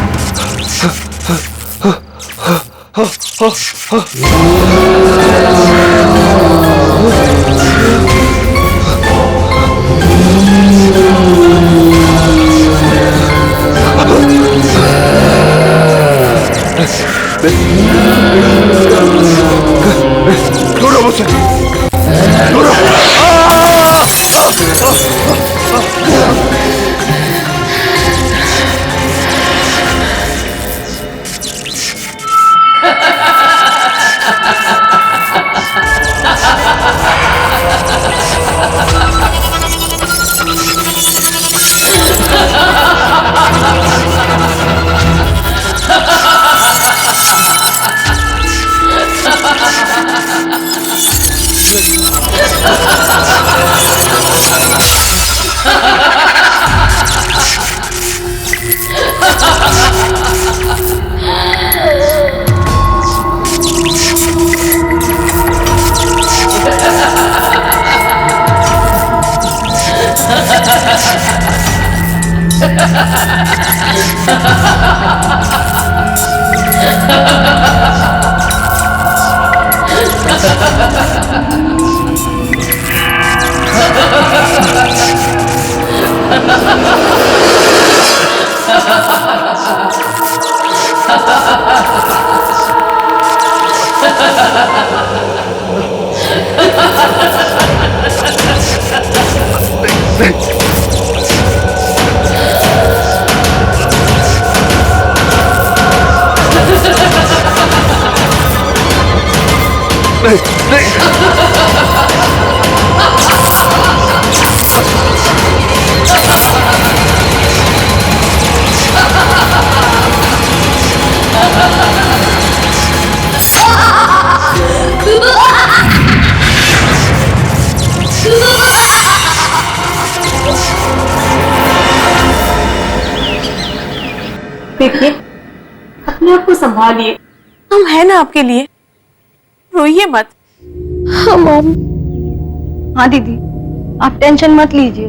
देखिए, अपने आप को संभालिए, हम हैं ना आपके लिए, रोइए मत। हाँ मॉम। हाँ दीदी, आप टेंशन मत लीजिए,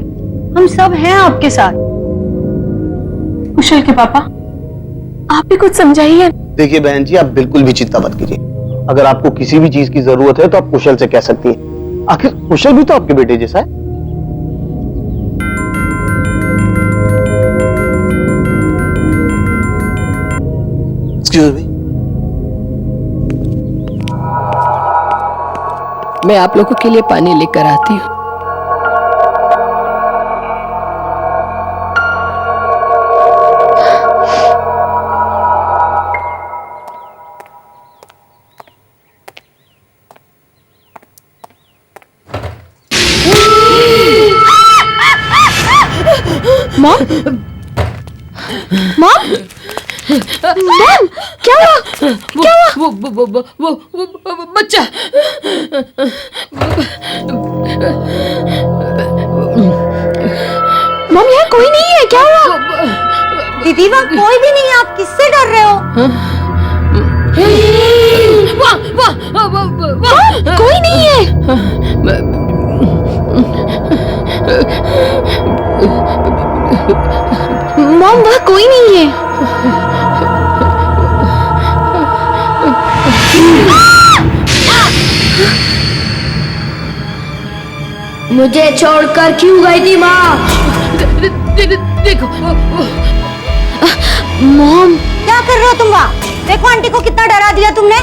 हम सब हैं आपके साथ। कुशल के पापा, आप भी कुछ समझाइए। देखिए बहन जी, आप बिल्कुल भी चिंता मत कीजिए। अगर आपको किसी भी चीज की जरूरत है तो आप कुशल से कह सकती हैं। आखिर कुशल भी तो आपके बेटे जैसा है। Excuse me. मैं आप लोगों के लिए पानी लेकर आती हूँ। मॉम, मॉम, मॉम, क्या हुआ? क्या हुआ? वो बच्चा। मॉम, यहाँ कोई नहीं है, क्या हुआ? दीदी वहाँ कोई भी नहीं है, आप किससे डर रहे हो? मॉम, कोई नहीं है। मॉम, वहाँ कोई नहीं है। मुझे छोड़कर क्यों गई थी माँ? देखो मॉम, क्या कर रहे हो तुम वहाँ? देखो आंटी को कितना डरा दिया तुमने।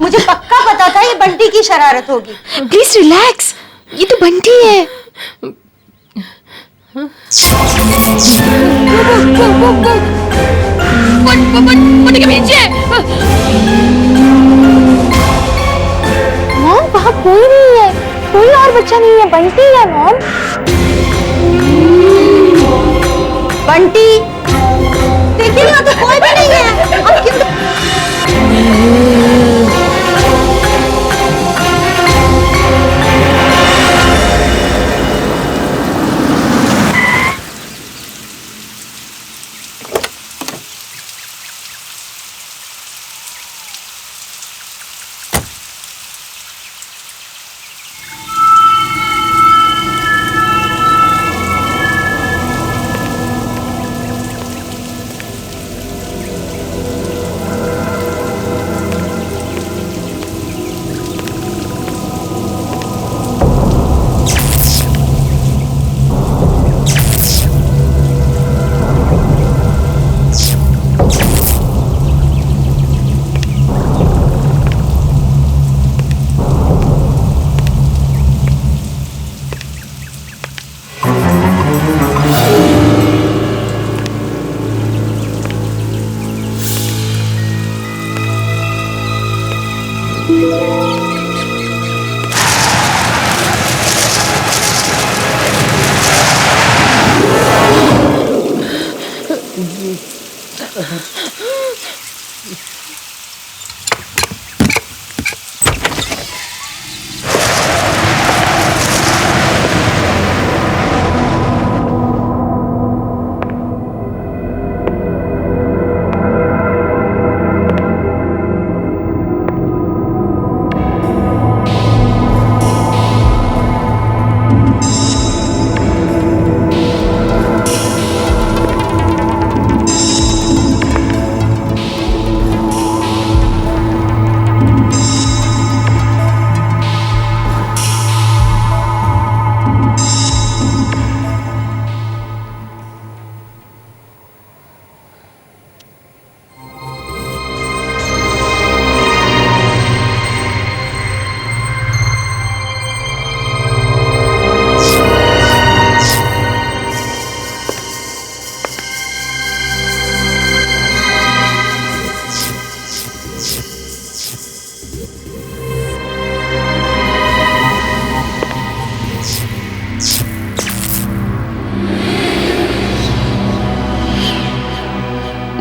मुझे पक्का पता था ये बंटी की शरारत होगी। प्लीज रिलैक्स, ये तो बंटी है। बंटी के पीछे। मॉम, वहाँ कोई नहीं है, कोई और बच्चा नहीं है, बंटी है मॉम। बंटी, देखिए यहाँ तो कोई भी नहीं है। आप क्यों?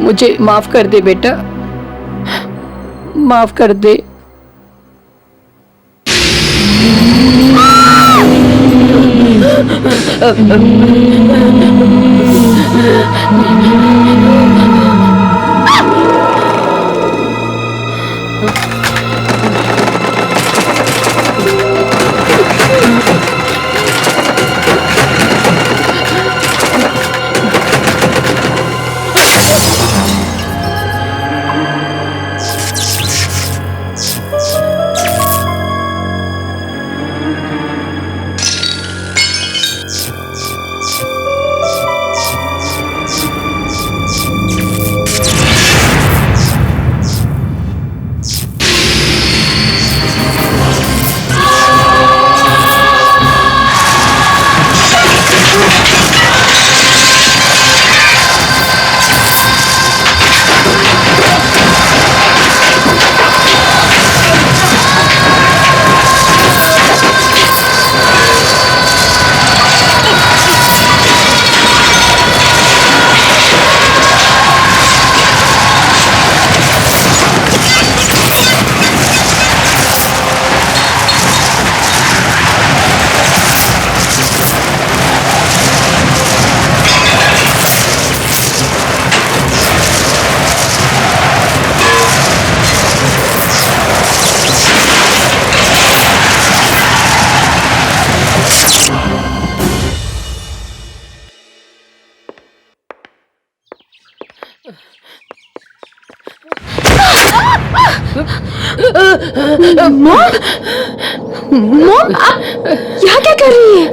मुझे माफ कर दे बेटा, माफ कर दे। मॉम, मॉम, आप यहाँ क्या कर रही है?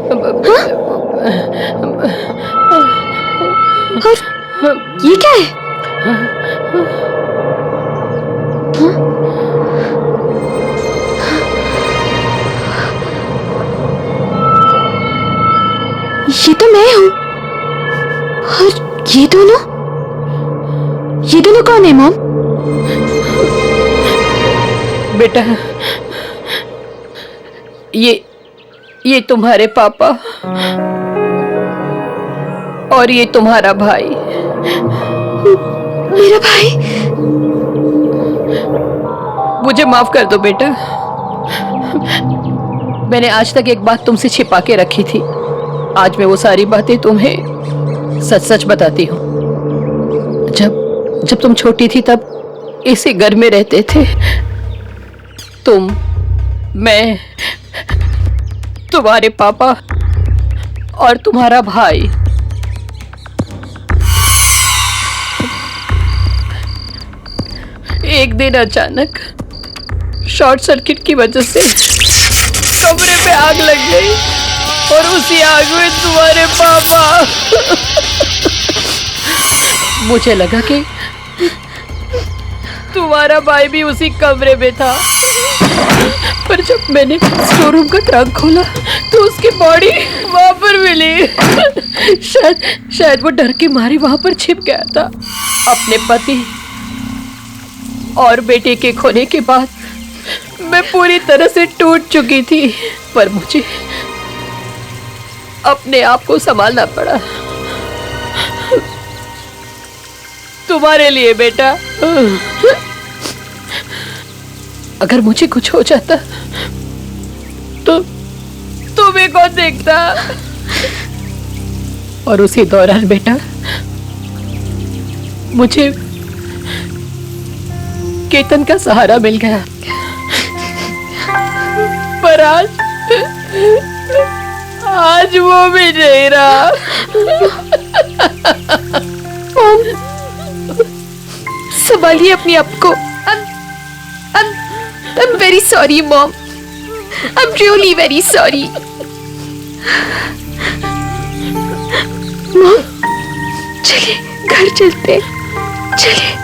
और ये क्या है? ये तो मैं हूँ। और ये दोनों कौन है मॉम? बेटा, ये तुम्हारे पापा और ये तुम्हारा भाई। मेरा भाई? मुझे माफ कर दो बेटा, मैंने आज तक एक बात तुमसे छिपा के रखी थी। आज मैं वो सारी बातें तुम्हें सच सच बताती हूँ। जब तुम छोटी थी तब इसी घर में रहते थे तुम, मैं, तुम्हारे पापा और तुम्हारा भाई। एक दिन अचानक शॉर्ट सर्किट की वजह से कमरे पे आग लग गई और उसी आग में तुम्हारे पापा। मुझे लगा कि तुम्हारा भाई भी उसी कमरे में था, पर जब मैंने स्टोर का ट्रंक खोला तो उसकी बॉडी वहां पर मिली। शायद वो डर के मारे वहां पर छिप गया था। अपने पति और बेटे के खोने के बाद मैं पूरी तरह से टूट चुकी थी, पर मुझे अपने आप को संभालना पड़ा। तुम्हारे लिए बेटा। अगर मुझे कुछ हो जाता तो तुम्हें कौन देखता? और उसी दौरान बेटा मुझे केतन का सहारा मिल गया, पर आज वो भी नहीं रहा। मॉम, संभालिए अपने आप को। I'm very sorry, Mom. I'm really very sorry. Mom, चलिए घर चलते हैं। चलिए।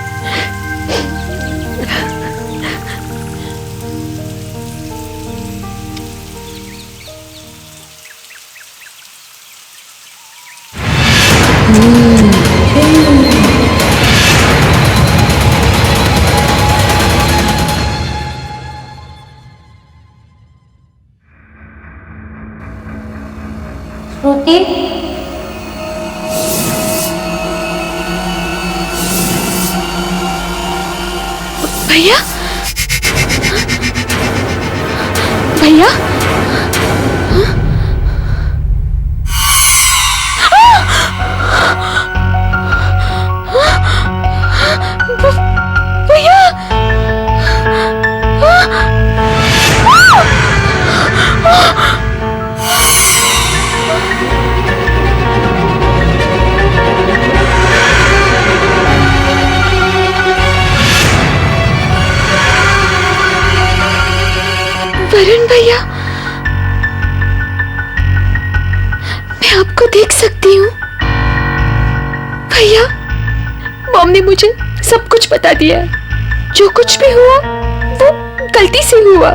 श्रुति, भैया, भैया, भैया, वरुण भैया, मैं आपको देख सकती हूँ। भैया, मॉम ने मुझे सब कुछ बता दिया है। जो कुछ भी हुआ वो गलती से हुआ।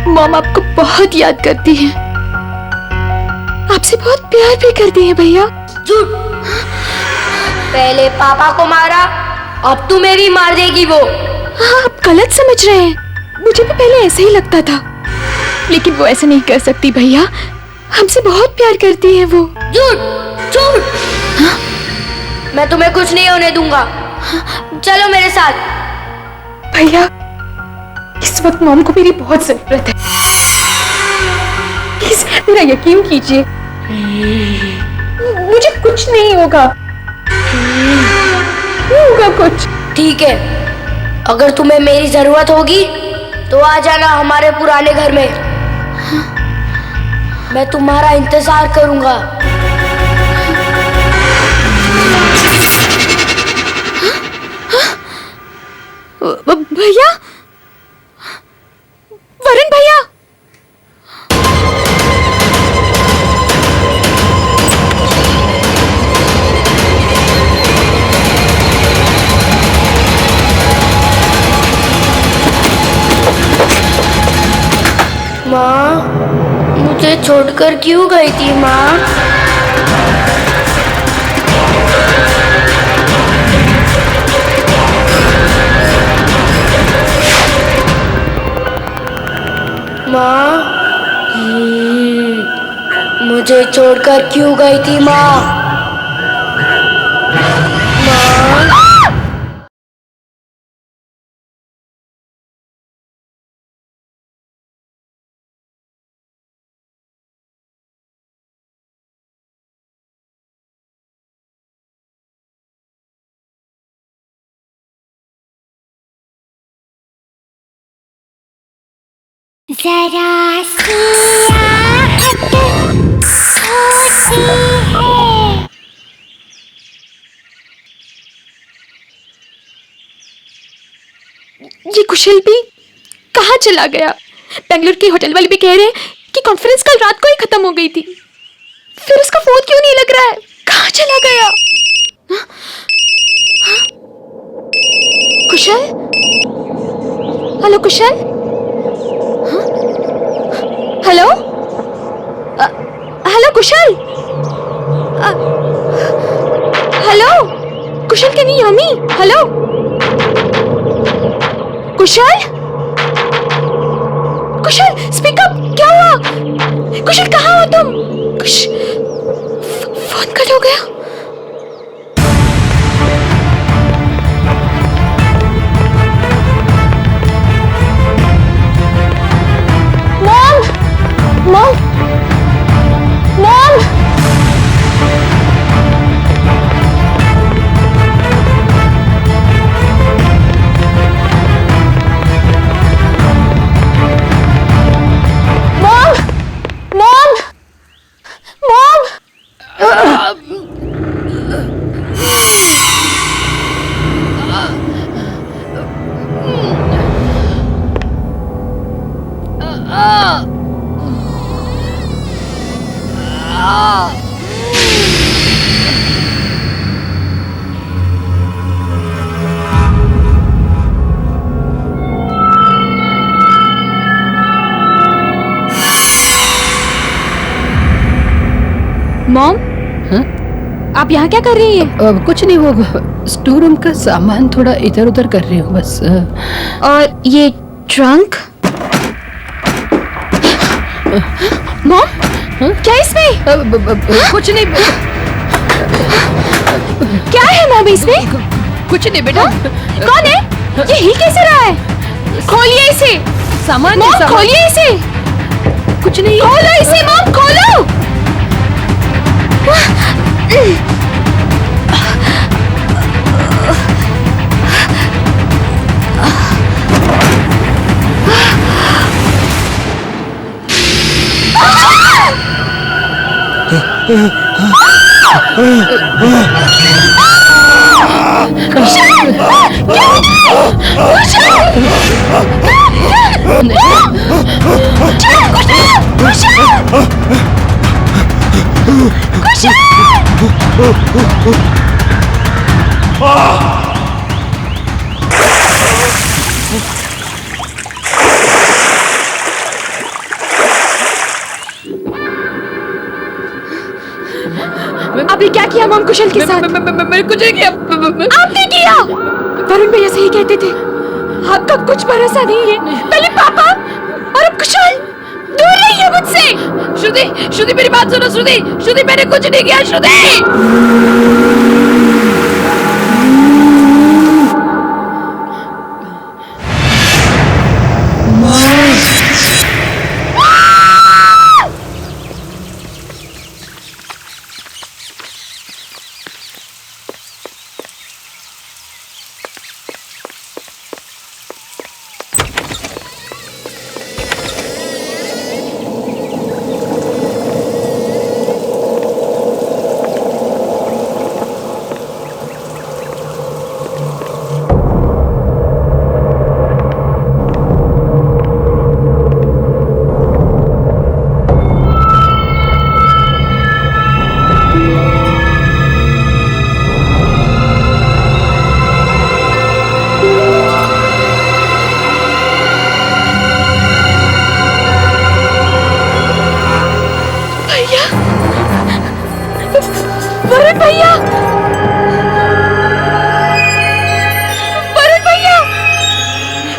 मॉम आपको बहुत याद करती है, आपसे बहुत प्यार भी करती है। भैया, झूठ। पहले पापा को मारा, अब तुम्हें भी मार देगी वो। हाँ, आप गलत समझ रहे हैं। मुझे भी पहले ऐसे ही लगता था, लेकिन वो ऐसा नहीं कर सकती। भैया, हमसे बहुत प्यार करती है वो। झूठ, झूठ। हाँ? मैं तुम्हें कुछ नहीं होने दूंगा। चलो मेरे साथ। भैया, इस वक्त मॉम को मेरी बहुत जरूरत है। प्लीज मेरा यकीन कीजिए, मुझे कुछ नहीं होगा। नहीं होगा कुछ। ठीक है, अगर तुम्हें मेरी जरूरत होगी तो आ जाना हमारे पुराने घर में। मैं तुम्हारा इंतजार करूंगा। भैया, वरुण भैया, माँ, मुझे छोड़कर क्यों गई थी माँ? माँ, मुझे छोड़कर क्यों गई थी माँ? जरा सी आहट होती है। ये कुशल भी कहाँ चला गया? बेंगलुरु के होटल वाले भी कह रहे हैं कि कॉन्फ्रेंस कल रात को ही खत्म हो गई थी। फिर उसका फोन क्यों नहीं लग रहा है? कहाँ चला गया? Kushal? Hello Kushal? Hello? Hello Kushal? Hello Kushal, can you hear me? Hello Kushal? Kushal speak up, क्या हुआ? कुशल कहाँ हो तुम? फोन कट हो गया। Mom mom mom mom mom आप यहाँ क्या कर रही हैं? कुछ नहीं, वो स्टोर रूम का सामान थोड़ा इधर उधर कर रही हूँ बस। और ये ट्रंक? मॉम क्या इसमें? कुछ नहीं। क्या है मॉम इसमें? कुछ नहीं बेटा। कौन है? ये हिल कैसे रहा है? खोलिए इसे। सामान मॉम खोलिए इसे। कुछ नहीं। खोलो इसे मॉम, खोलो। आपने क्या किया मॉम कुशल के साथ? मैंने कुछ नहीं किया। आपने किया। वरुण भैया सही कहते थे, आपका कुछ भरोसा नहीं है। पहले पापा और अब कुशल। दूर रहिए मुझसे। श्रुति मेरी बात सुनो। श्रुति मैंने कुछ नहीं किया। श्रुति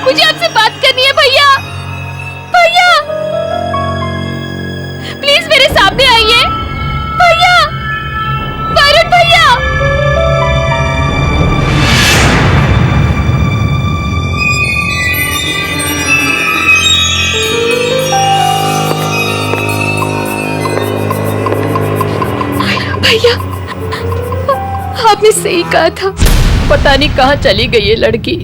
मुझे आपसे बात करनी है भैया। प्लीज मेरे सामने आइए भैया। वरुण भैया। भैया आपने सही कहा था, पता नहीं कहाँ चली गई ये लड़की।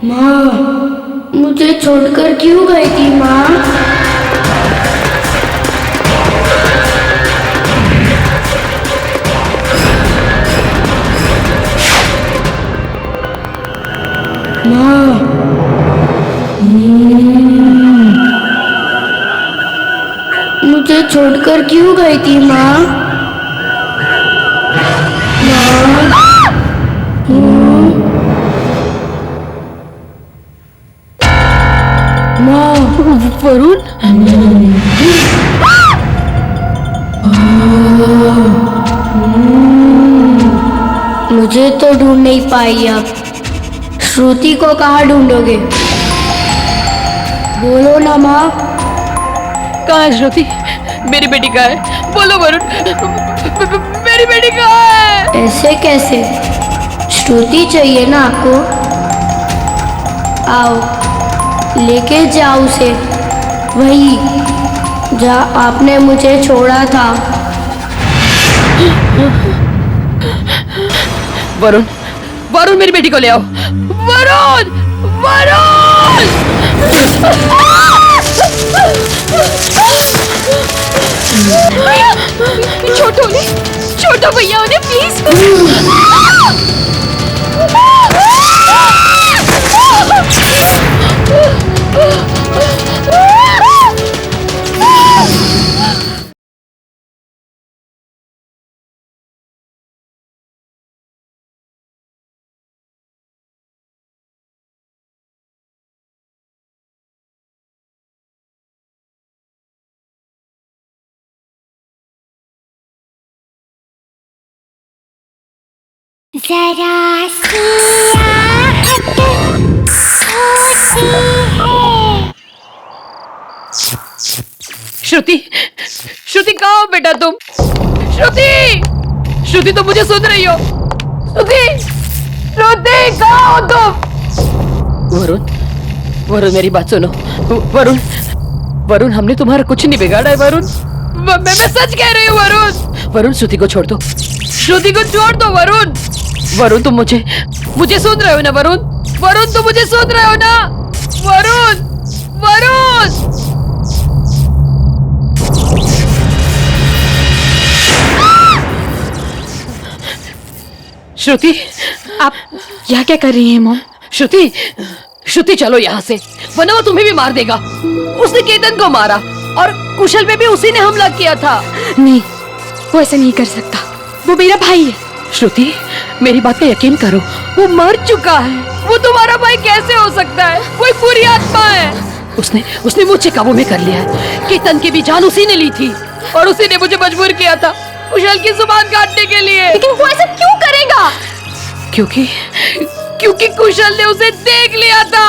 माँ मुझे छोड़कर क्यों गई थी माँ? मुझे छोड़कर क्यों गई थी माँ? वरुण मुझे तो ढूंढ नहीं पाई आप। श्रुति को कहाँ ढूंढोगे? बोलो ना माँ। कहाँ है श्रुति? मेरी बेटी कहाँ है? बोलो वरुण, मेरी बेटी कहाँ है? ऐसे कैसे? श्रुति चाहिए ना आपको? आओ लेके जाओ उसे, वही जहाँ आपने मुझे छोड़ा था। वरुण, वरुण मेरी बेटी को ले आओ। वरुण, वरुण! छोटो भैया उन्हें प्लीज। जरा सी आहट होती है। श्रुति, श्रुति कहाँ हो बेटा तुम? श्रुति, श्रुति तो मुझे सुन रही हो? श्रुति, श्रुति कहाँ हो तुम? वरुण, वरुण मेरी बात सुनो। वरुण, वरुण हमने तुम्हारा कुछ नहीं बिगाड़ा है वरुण। मैं सच कह रही हूँ वरुण। वरुण श्रुति को छोड़ दो, श्रुति को छोड़ दो वरुण। वरुण तुम मुझे सुन रहे हो ना वरुण? वरुण तुम मुझे सुन रहे हो ना? वरुण, वरुण! श्रुति, आप यहाँ क्या कर रही हैं मॉम? श्रुति, श्रुति चलो यहाँ से, वरना वो तुम्हें भी मार देगा। उसने केतन को मारा और कुशल पे भी उसी ने हमला किया था। नहीं, वो ऐसा नहीं कर सकता, वो मेरा भाई है। श्रुति मेरी बात पे यकीन करो, वो मर चुका है। वो तुम्हारा भाई कैसे हो सकता है? कोई बुरी आत्मा है। उसने मुझे काबू में कर लिया है। केतन की भी जान उसी ने ली थी और उसी ने मुझे मजबूर किया था कुशल की जुबान काटने के लिए। लेकिन वो ऐसा क्यों करेगा? क्योंकि कुशल ने उसे देख लिया था।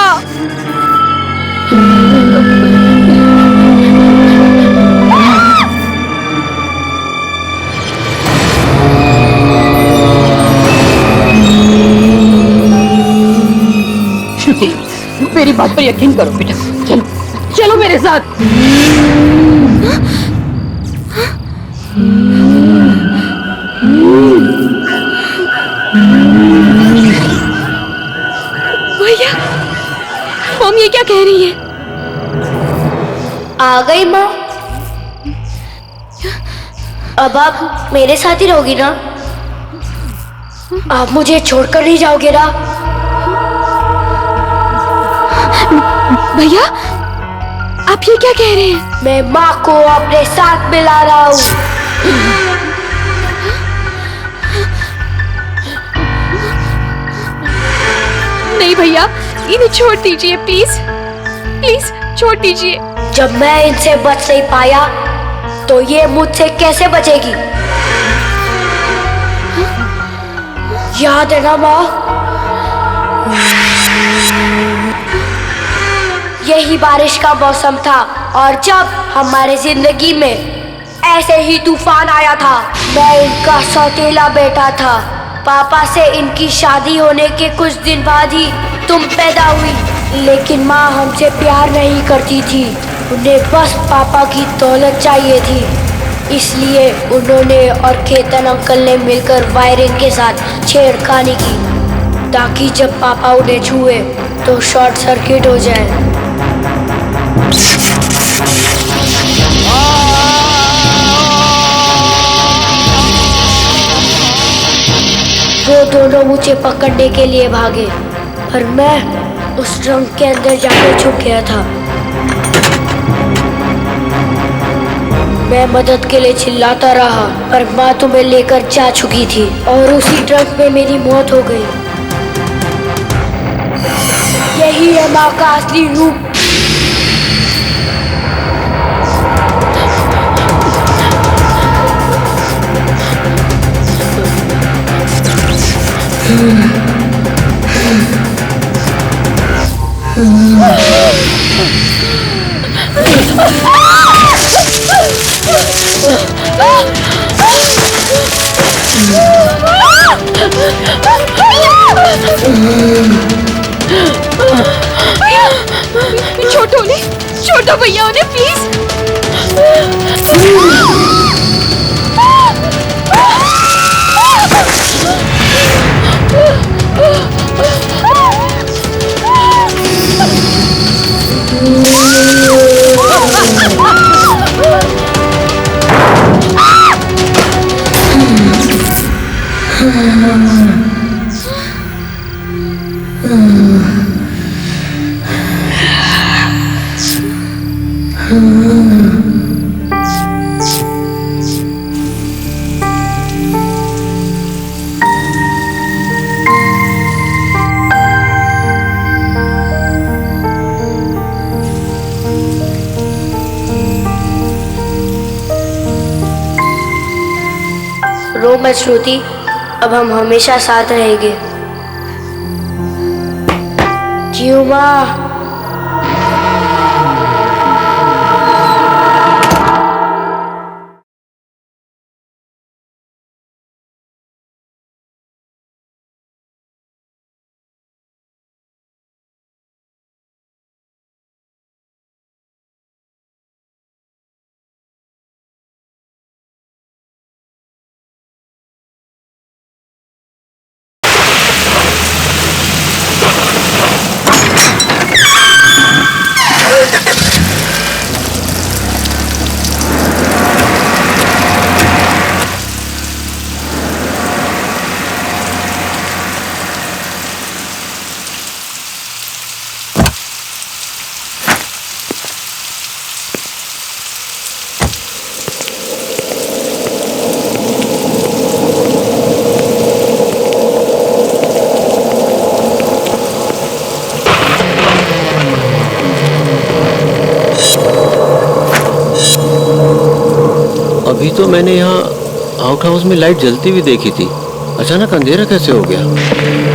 श्रुति मेरी बात पर यकीन करो बेटा, चलो चलो मेरे साथ। भैया, मॉम ये क्या कह रही है? आ गई माँ। अब आप मेरे साथ ही रहोगी ना? आप मुझे छोड़कर नहीं जाओगे ना? भैया, आप ये क्या कह रहे हैं? मैं माँ को अपने साथ मिला रहा हूँ। नहीं भैया, इन्हें छोड़ दीजिए प्लीज, प्लीज छोड़ दीजिए। जब मैं इनसे बच नहीं पाया तो ये मुझसे कैसे बचेगी? याद है ना माँ? यही बारिश का मौसम था और जब हमारे जिंदगी में ऐसे ही तूफान आया था। मैं इनका सौतेला बेटा था। पापा से इनकी शादी होने के कुछ दिन बाद ही तुम पैदा हुई। लेकिन माँ हमसे प्यार नहीं करती थी, उन्हें बस पापा की दौलत चाहिए थी। इसलिए उन्होंने और केतन अंकल ने मिलकर वायरिंग के साथ छेड़खानी की ताकि जब पापा उन्हें छुए तो शॉर्ट सर्किट हो जाए। वो दोनों मुझे पकड़ने के लिए भागे पर मैं उस ड्रम के अंदर जाकर छुप गया था। मैं मदद के लिए चिल्लाता रहा पर माँ तुम्हें लेकर जा चुकी थी और उसी ड्रम में मेरी मौत हो गई। यही है माँ का असली रूप। छोटो भैया उन्हें प्लीज। रो मत श्रुति, अब हम हमेशा साथ रहेंगे। क्यों माँ? अभी तो मैंने यहाँ आउट हाउस में लाइट जलती हुई देखी थी, अचानक अंधेरा कैसे हो गया?